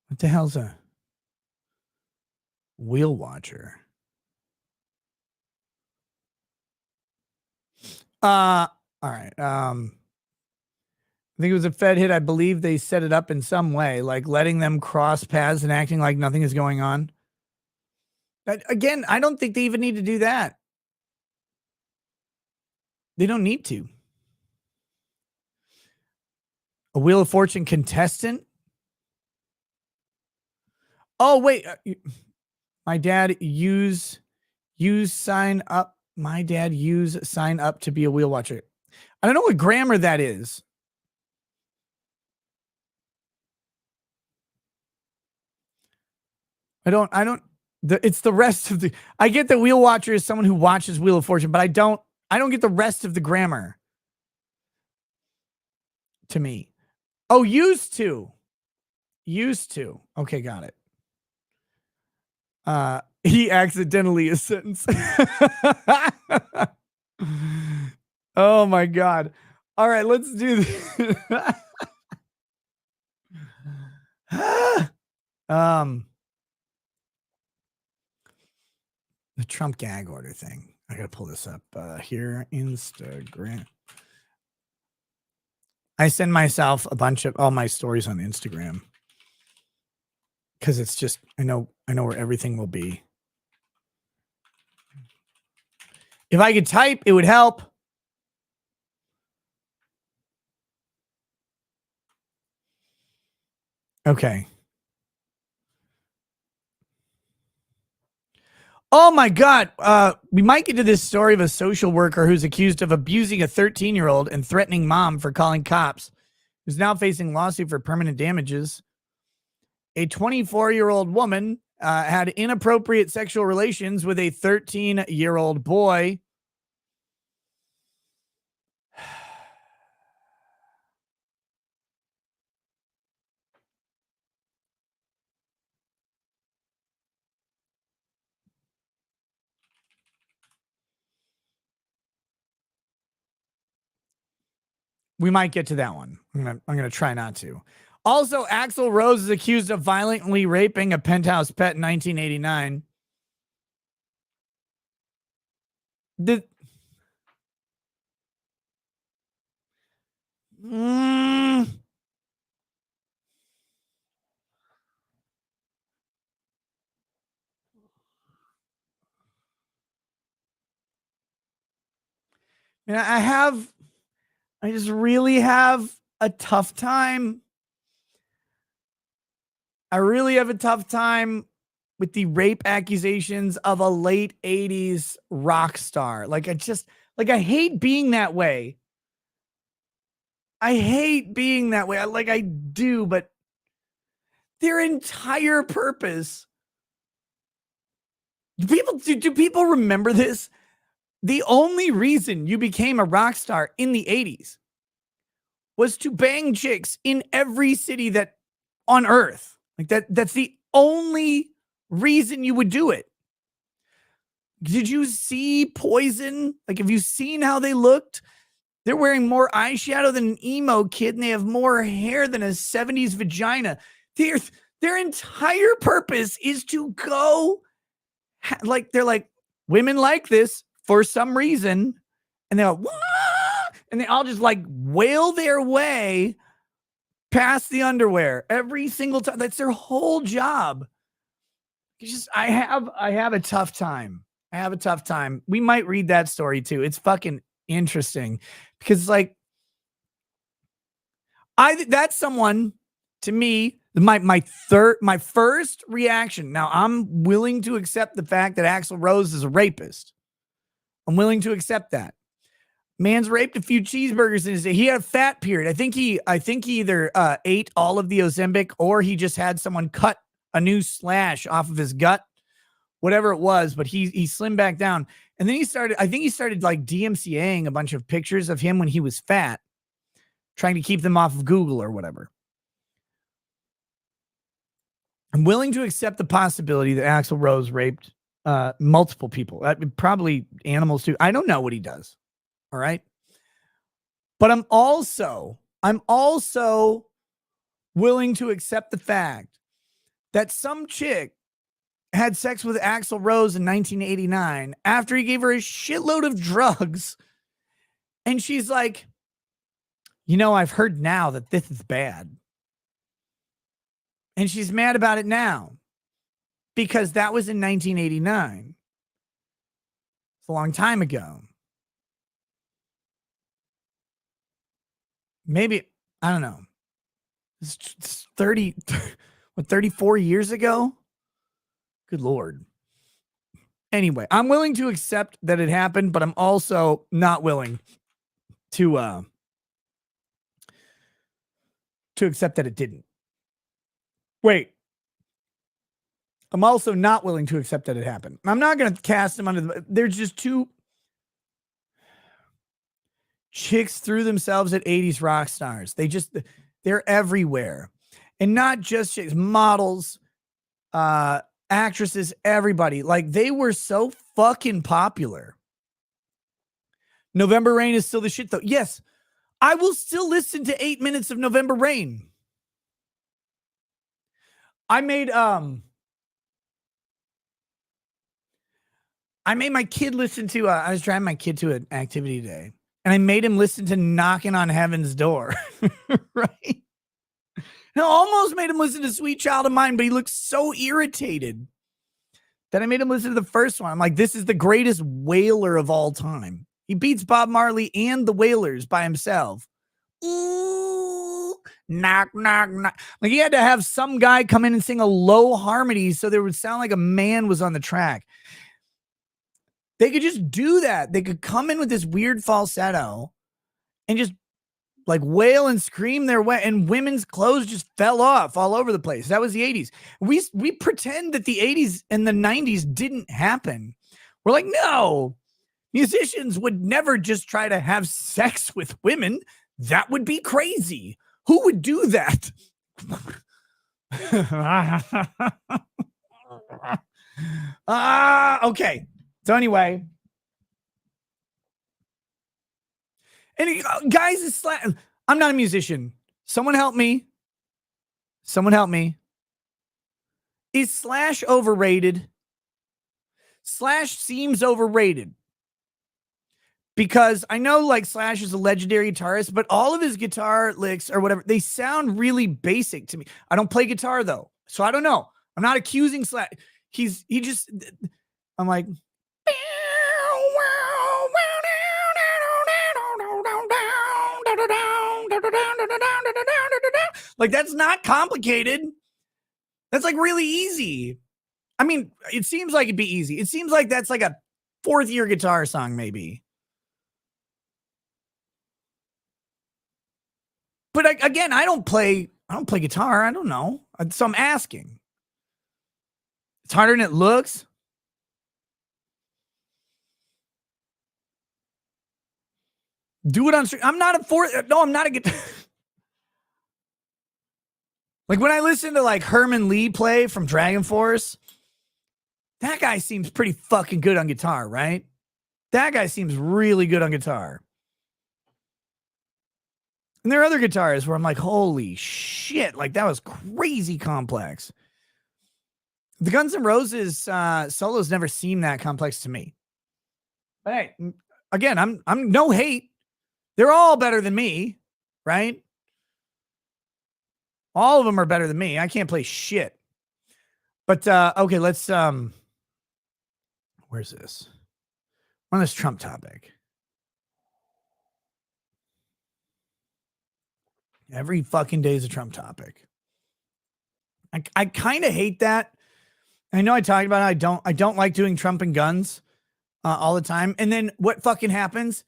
What the hell's a wheel watcher? All right. I think it was a Fed hit. I believe they set it up in some way, like letting them cross paths and acting like nothing is going on. Again, I don't think they even need to do that. They don't need to. A Wheel of Fortune contestant? Oh, wait. My dad use sign up. My dad use sign up to be a wheel watcher. I don't know what grammar that is. It's the rest of the, I get that wheel watcher is someone who watches Wheel of Fortune, but I don't get the rest of the grammar to me. Oh, used to. Okay, got it. He accidentally is sentenced. Oh my God. All right, let's do this. The Trump gag order thing. I gotta pull this up here. Instagram. I send myself a bunch of all my stories on Instagram because it's just I know where everything will be. If I could type, it would help. Okay. Oh my God. We might get to this story of a social worker who's accused of abusing a 13-year-old and threatening mom for calling cops, who's now facing lawsuit for permanent damages. A 24-year-old woman had inappropriate sexual relations with a 13-year-old boy. We might get to that one. I'm gonna try not to. Also, Axl Rose is accused of violently raping a penthouse pet in 1989. Mm. And I just really have a tough time. I really have a tough time with the rape accusations of a late 80s rock star. I hate being that way. I hate being that way. I do, but their entire purpose. Do people remember this? The only reason you became a rock star in the 80s was to bang chicks in every city that on earth. That's the only reason you would do it. Did you see Poison? Have you seen how they looked? They're wearing more eyeshadow than an emo kid, and they have more hair than a 70s vagina. Their entire purpose is to go they're like, women like this for some reason, and they're like, and they all just wail their way past the underwear every single time. That's their whole job. It's just I have a tough time. I have a tough time. We might read that story too. It's fucking interesting because that's someone to me, my first reaction. Now I'm willing to accept the fact that Axl Rose is a rapist. I'm willing to accept that. Man's raped a few cheeseburgers in his day. He had a fat period. I think he either ate all of the Ozempic or he just had someone cut a new slash off of his gut, whatever it was, but he slimmed back down. And then he started DMCAing a bunch of pictures of him when he was fat, trying to keep them off of Google or whatever. I'm willing to accept the possibility that Axl Rose raped multiple people, probably animals too. I don't know what he does. All right. But I'm also willing to accept the fact that some chick had sex with Axl Rose in 1989 after he gave her a shitload of drugs. And she's like, I've heard now that this is bad. And she's mad about it now because that was in 1989. It's a long time ago. Maybe, I don't know. It's 34 years ago? Good Lord. Anyway, I'm willing to accept that it happened, but I'm also not willing to accept that it didn't. Wait. I'm also not willing to accept that it happened. I'm not going to cast them under there's just two chicks threw themselves at 80s rock stars. They're everywhere. And not just chicks, models, actresses, everybody. They were so fucking popular. November Rain is still the shit though. Yes, I will still listen to 8 minutes of November Rain. I made my kid listen to I was driving my kid to an activity today, and I made him listen to Knocking on Heaven's Door. Right? I almost made him listen to Sweet Child of Mine, but he looked so irritated that I made him listen to the first one. I'm like, this is the greatest wailer of all time. He beats Bob Marley and the Wailers by himself. Ooh, knock, knock, knock. He had to have some guy come in and sing a low harmony so there would sound like a man was on the track. They could just do that. They could come in with this weird falsetto and just wail and scream their way, and women's clothes just fell off all over the place. That was the 80s. We pretend that the 80s and the 90s didn't happen. We're like, no, musicians would never just try to have sex with women. That would be crazy. Who would do that? Okay. So anyway, and guys, I'm not a musician. Someone help me. Is Slash overrated? Slash seems overrated because I know like Slash is a legendary guitarist, but all of his guitar licks or whatever, they sound really basic to me. I don't play guitar though, so I don't know. I'm not accusing Slash. I'm like, like that's not complicated. That's like really easy. I mean, it seems like it'd be easy. It seems like that's like a 4th year guitar song, maybe. But again, I don't play guitar. I don't know. So I'm asking. It's harder than it looks. Do it on stream. I'm not a fourth. No, I'm not a guitar. Like when I listen to like Herman Lee play from Dragon Force, that guy seems pretty fucking good on guitar, right? That guy seems really good on guitar. And there are other guitarists where I'm like, holy shit, like that was crazy complex. The Guns N' Roses solos never seem that complex to me. But hey, again, I'm no hate. They're all better than me, right? All of them are better than me. I can't play shit. But okay, let's where's this? On this Trump topic. Every fucking day is a Trump topic. I kind of hate that. I know I talked about it. I don't like doing Trump and guns all the time. And then what fucking happens?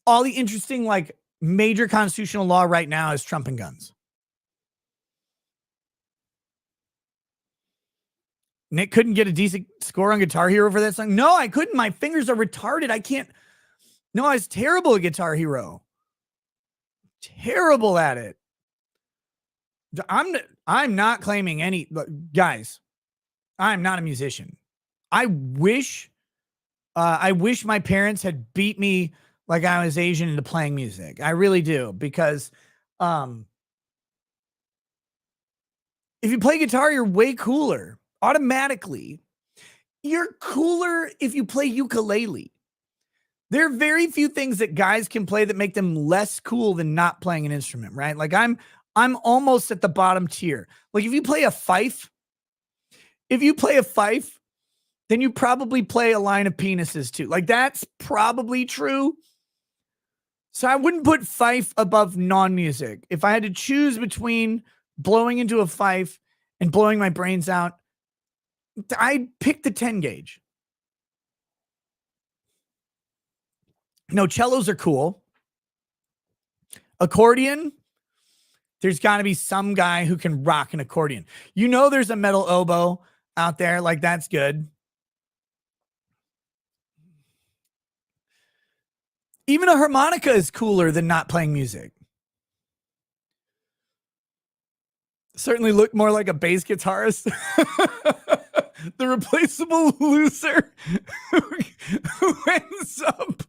All the interesting like major constitutional law right now is Trump and guns. Nick couldn't get a decent score on Guitar Hero for that song. No, I couldn't. My fingers are retarded. I can't. No, I was terrible at Guitar Hero. Terrible at it. I'm not claiming any guys. I'm not a musician. I wish my parents had beat me like I was Asian into playing music. I really do, because if you play guitar, you're way cooler. Automatically, you're cooler if you play ukulele. There are very few things that guys can play that make them less cool than not playing an instrument, right? Like I'm almost at the bottom tier. Like if you play a fife, then you probably play a line of penises too. Like that's probably true. So I wouldn't put fife above non-music. If I had to choose between blowing into a fife and blowing my brains out, I'd pick the 10 gauge. No, cellos are cool. Accordion, there's got to be some guy who can rock an accordion. You know, there's a metal oboe out there. Like, that's good. Even a harmonica is cooler than not playing music. Certainly look more like a bass guitarist. The replaceable loser who ends up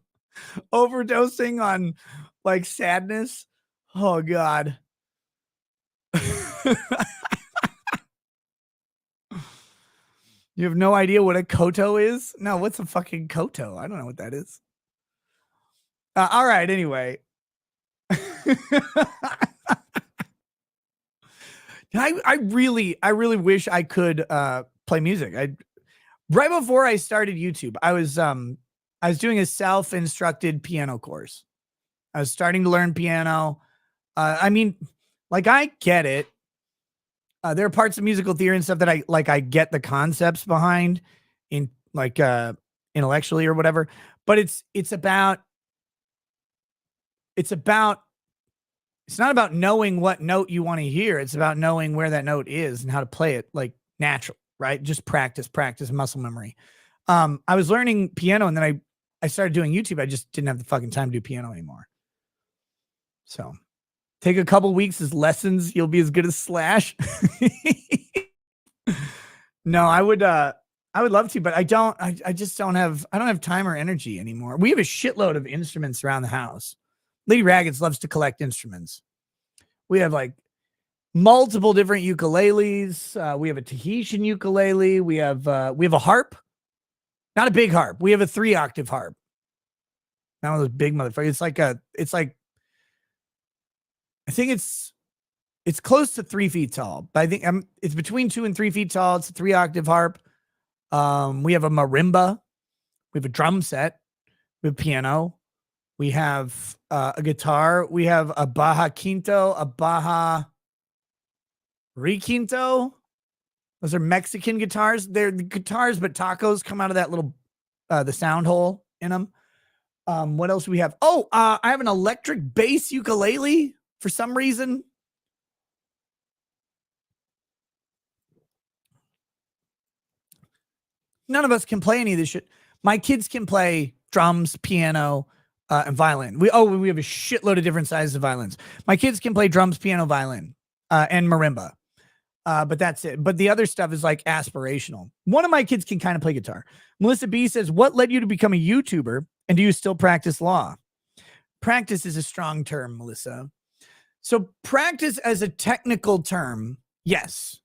overdosing on like sadness. Oh God. You have no idea what a koto is? No, what's a fucking koto? I don't know what that is. All right, anyway. I really wish I could play music. Right before I started YouTube, I was doing a self-instructed piano course. I was starting to learn piano. I mean, like I get it. There are parts of musical theory and stuff that I get the concepts behind in like intellectually or whatever, but it's not about knowing what note you want to hear. It's about knowing where that note is and how to play it like natural, right? Just practice, muscle memory. I was learning piano and then I started doing YouTube. I just didn't have the fucking time to do piano anymore. So take a couple weeks as lessons. You'll be as good as Slash. No, I would love to, but I just don't have time or energy anymore. We have a shitload of instruments around the house. Lady Raggeds loves to collect instruments. We have like multiple different ukuleles. We have a Tahitian ukulele. We have a harp, not a big harp. We have a 3-octave harp. Not one of those big motherfuckers. It's like, I think it's close to 3 feet tall, but I think it's between 2 and 3 feet tall. It's a 3-octave harp. We have a marimba. We have a drum set. We have piano. We have a guitar. We have a Baja Quinto, a Baja Requinto. Those are Mexican guitars. They're the guitars, but tacos come out of that little, the sound hole in them. What else do we have? Oh, I have an electric bass ukulele for some reason. None of us can play any of this shit. My kids can play drums, piano, and violin. We have a shitload of different sizes of violins. My kids can play drums, piano, violin, and marimba. But that's it. But the other stuff is like aspirational. One of my kids can kind of play guitar. Melissa B says, what led you to become a YouTuber? And do you still practice law? Practice is a strong term, Melissa. So practice as a technical term, yes.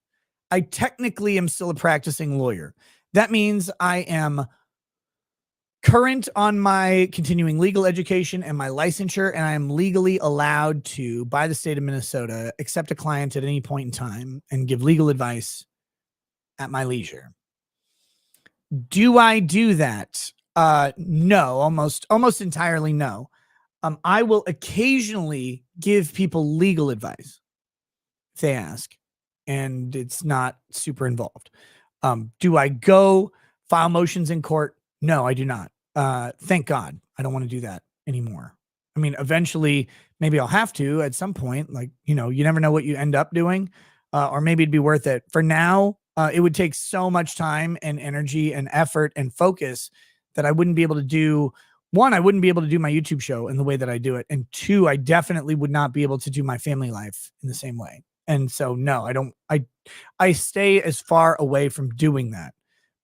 I technically am still a practicing lawyer. That means I am current on my continuing legal education and my licensure, and I am legally allowed to, by the state of Minnesota, accept a client at any point in time and give legal advice at my leisure. Do I do that? No, almost entirely no. I will occasionally give people legal advice if they ask, and it's not super involved. Do I go file motions in court? No, I do not. Thank God. I don't want to do that anymore. I mean, eventually, maybe I'll have to at some point. Like, you never know what you end up doing, or maybe it'd be worth it. For now, it would take so much time and energy and effort and focus that I wouldn't be able to do. One, I wouldn't be able to do my YouTube show in the way that I do it. And two, I definitely would not be able to do my family life in the same way. And so, no, I don't. I stay as far away from doing that.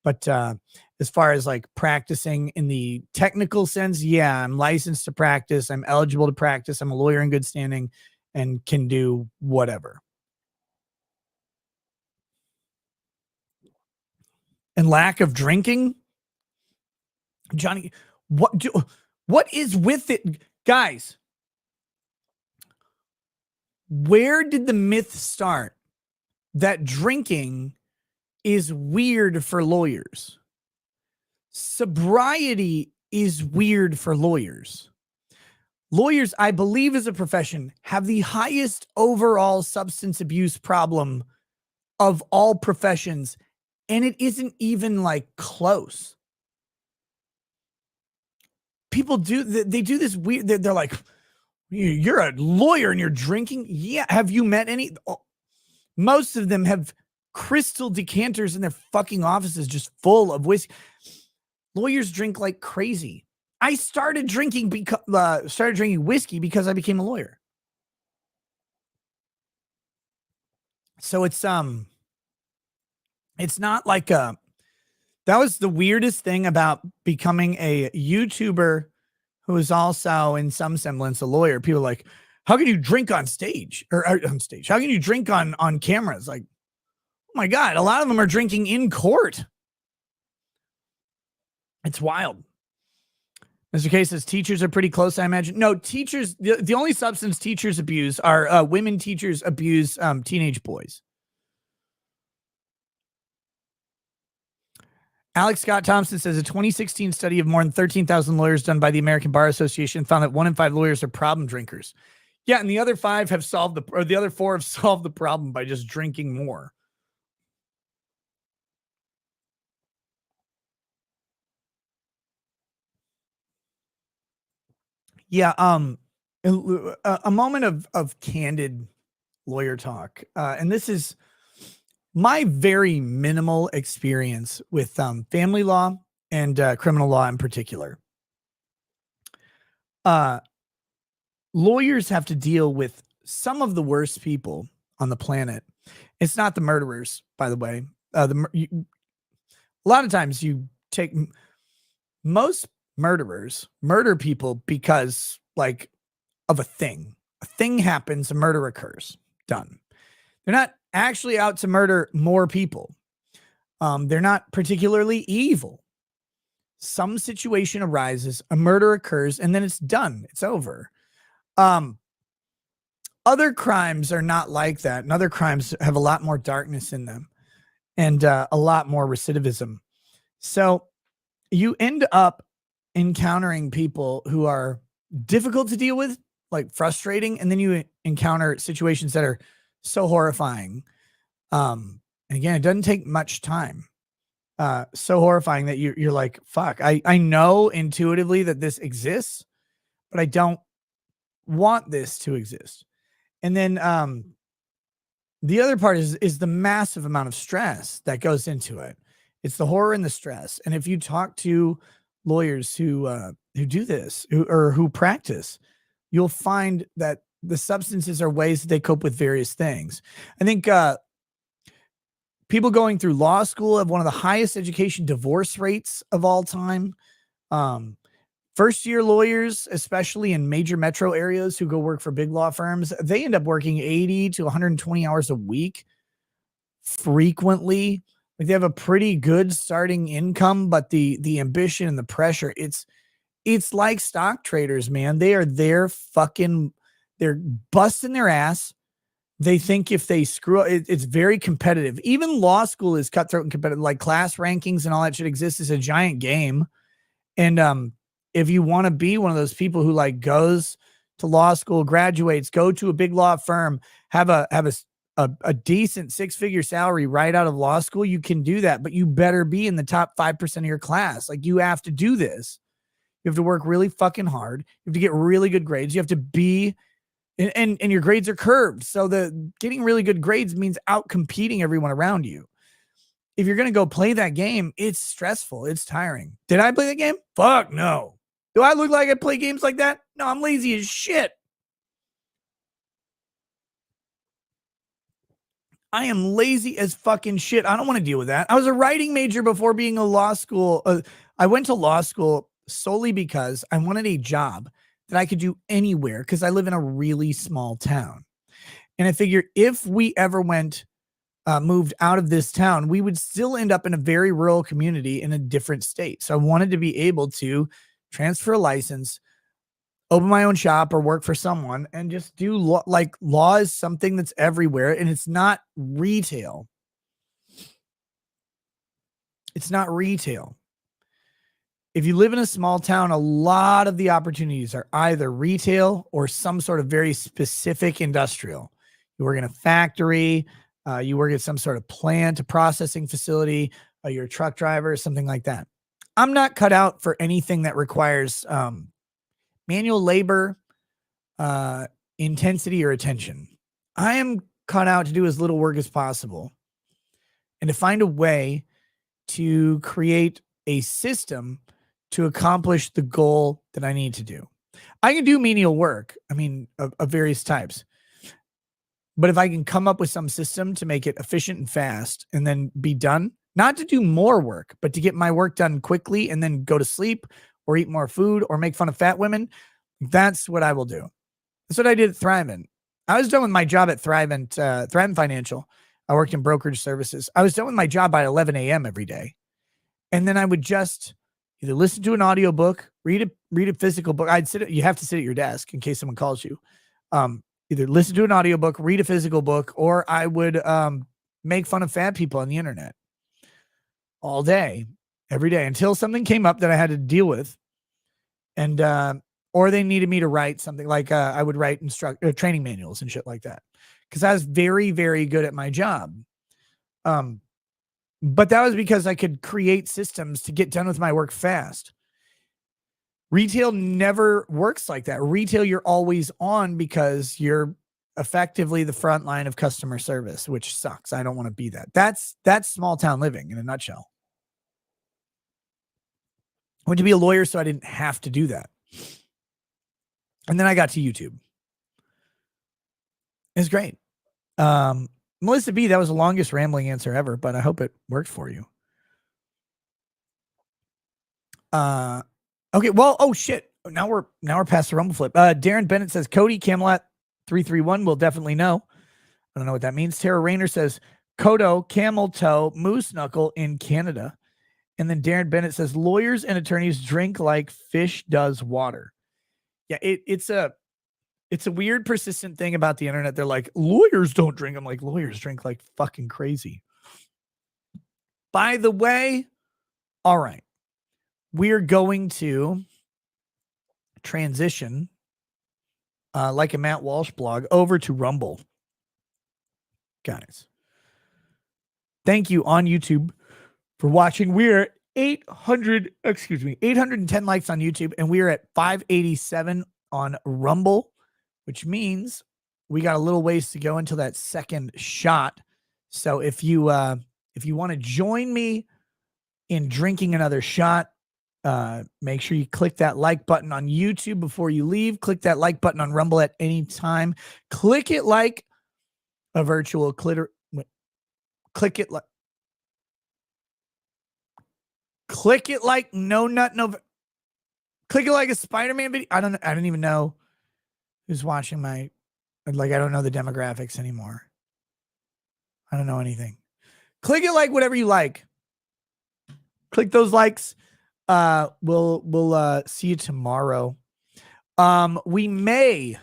But as far as like practicing in the technical sense, yeah, I'm licensed to practice. I'm eligible to practice. I'm a lawyer in good standing and can do whatever. And lack of drinking, Johnny, what is with it, guys? Where did the myth start that drinking is weird for lawyers? Sobriety is weird for lawyers. Lawyers, I believe, as a profession, have the highest overall substance abuse problem of all professions, and it isn't even like close. People they do this weird, they're like, you're a lawyer and you're drinking? Yeah. Have you met any? Most of them have crystal decanters in their fucking offices just full of whiskey. Lawyers drink like crazy. I started drinking whiskey because I became a lawyer. So it's not like that was the weirdest thing about becoming a YouTuber who is also in some semblance a lawyer. People are like, how can you drink on stage or on stage? How can you drink on cameras? Like, oh my God, a lot of them are drinking in court. It's wild. Mr. K says teachers are pretty close, I imagine. No, teachers, the only substance teachers abuse are women teachers abuse teenage boys. Alex Scott Thompson says a 2016 study of more than 13,000 lawyers done by the American Bar Association found that 1 in 5 lawyers are problem drinkers. Yeah, and the other 5 have the other 4 have solved the problem by just drinking more. Yeah, a moment of candid lawyer talk, and this is my very minimal experience with family law and criminal law in particular. Lawyers have to deal with some of the worst people on the planet. It's not the murderers, by the way. A lot of times you take most murderers murder people because like of a thing. A thing happens, a murder occurs. Done. They're not actually out to murder more people. They're not particularly evil. some situation arises, a murder occurs, and then it's done. It's over. Other crimes are not like that, and other crimes have a lot more darkness in them and a lot more recidivism. So you end up encountering people who are difficult to deal with, like frustrating, and then you encounter situations that are so horrifying. And again, it doesn't take much time. So horrifying that you're like, fuck, I know intuitively that this exists, but I don't want this to exist. And then the other part is the massive amount of stress that goes into it. It's the horror and the stress. And if you talk to lawyers who do this who practice, you'll find that the substances are ways that they cope with various things. I think people going through law school have one of the highest education divorce rates of all time. First year lawyers, especially in major metro areas who go work for big law firms, they end up working 80 to 120 hours a week frequently. Like they have a pretty good starting income, but the ambition and the pressure, it's like stock traders, man. They're busting their ass. They think if they screw up, it's very competitive. Even law school is cutthroat and competitive, like class rankings and all that shit exists. It's a giant game. And if you want to be one of those people who like goes to law school, graduates, go to a big law firm, have a decent 6-figure salary right out of law school, you can do that, but you better be in the top 5% of your class. Like you have to do this. You have to work really fucking hard. You have to get really good grades. You have to be, and your grades are curved. So the getting really good grades means out competing everyone around you. If you're going to go play that game, it's stressful. It's tiring. Did I play that game? Fuck no. Do I look like I play games like that? No, I'm lazy as shit. I am lazy as fucking shit. I don't want to deal with that. I was a writing major before being a law school. I went to law school solely because I wanted a job that I could do anywhere because I live in a really small town. And I figured if we ever moved out of this town, we would still end up in a very rural community in a different state. So I wanted to be able to transfer a license, open my own shop or work for someone and just do law is something that's everywhere and it's not retail. It's not retail. If you live in a small town, a lot of the opportunities are either retail or some sort of very specific industrial. You work in a factory, you work at some sort of plant, a processing facility, you're a truck driver, something like that. I'm not cut out for anything that requires manual labor, intensity, or attention. I am cut out to do as little work as possible and to find a way to create a system to accomplish the goal that I need to do. I can do menial work, of various types. But if I can come up with some system to make it efficient and fast and then be done, not to do more work, but to get my work done quickly and then go to sleep or eat more food or make fun of fat women, that's what I will do. That's what I did at Thrivent. I was done with my job at Thrivent Financial. I worked in brokerage services. I was done with my job by 11 a.m. every day. And then I would just either listen to an audiobook, read a physical book. You have to sit at your desk in case someone calls you. Either listen to an audiobook, read a physical book, or I would make fun of fat people on the internet all day, every day, until something came up that I had to deal with. And, or they needed me to write something like I would write training manuals and shit like that. Because I was very, very good at my job. But that was because I could create systems to get done with my work fast. Retail never works like that. Retail, you're always on because you're effectively the front line of customer service, which sucks. I don't want to be that. That's small town living in a nutshell. I went to be a lawyer so I didn't have to do that. And then I got to YouTube. It's great. Melissa B, that was the longest rambling answer ever, but I hope it worked for you. Okay, well, oh shit. Now we're past the rumble flip. Darren Bennett says Cody Camelot 331 will definitely know. I don't know what that means. Tara Rayner says Kodo, camel toe, moose knuckle in Canada. And then Darren Bennett says lawyers and attorneys drink like fish does water. Yeah, it's a weird, persistent thing about the internet. They're like, lawyers don't drink. I'm like, lawyers drink like fucking crazy. By the way, all right, we're going to transition, like a Matt Walsh blog, over to Rumble. Guys, thank you on YouTube for watching. We're at 810 likes on YouTube, and we are at 587 on Rumble, which means we got a little ways to go until that second shot. So if you want to join me in drinking another shot, make sure you click that like button on YouTube before you leave. Click that like button on Rumble at any time. Click it like a virtual clitter. Click it like. Click it like no nut no. Click it like a Spider-Man video. I don't even know who's watching my. Like, I don't know the demographics anymore. I don't know anything. Click it like whatever you like. Click those likes. We'll see you tomorrow. We may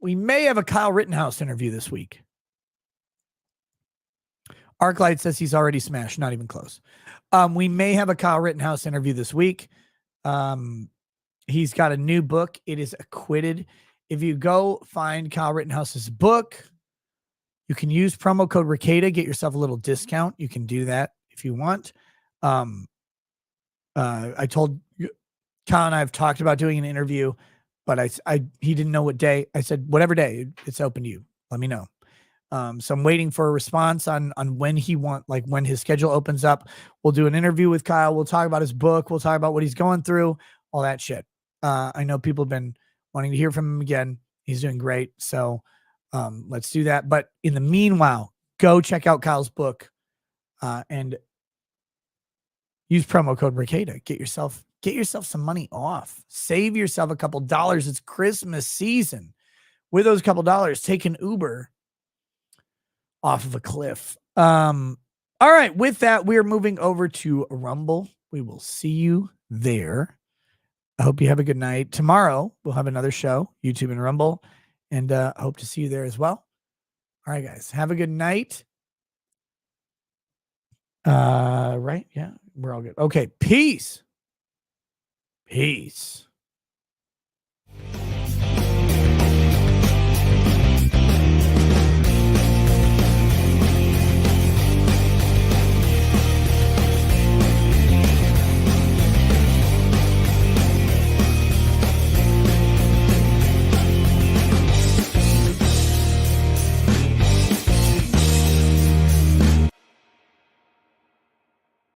have a Kyle Rittenhouse interview this week. Arclight says he's already smashed, not even close. We may have a Kyle Rittenhouse interview this week. He's got a new book. It is Acquitted. If you go find Kyle Rittenhouse's book, you can use promo code Ricada, get yourself a little discount. You can do that if you want. I told Kyle and I have talked about doing an interview, but he didn't know what day. I said, whatever day, it's open to you. Let me know. So I'm waiting for a response on when when his schedule opens up. We'll do an interview with Kyle. We'll talk about his book. We'll talk about what he's going through, all that shit. I know people have been wanting to hear from him again. He's doing great. So let's do that. But in the meanwhile, go check out Kyle's book and use promo code Ricada. Get yourself some money off. Save yourself a couple dollars. It's Christmas season. With those couple dollars, take an Uber off of a cliff. All right. With that, we're moving over to Rumble. We will see you there. I hope you have a good night. Tomorrow, we'll have another show, YouTube and Rumble, and hope to see you there as well. All right, guys. Have a good night. Right? Yeah, we're all good. Okay. Peace. Peace.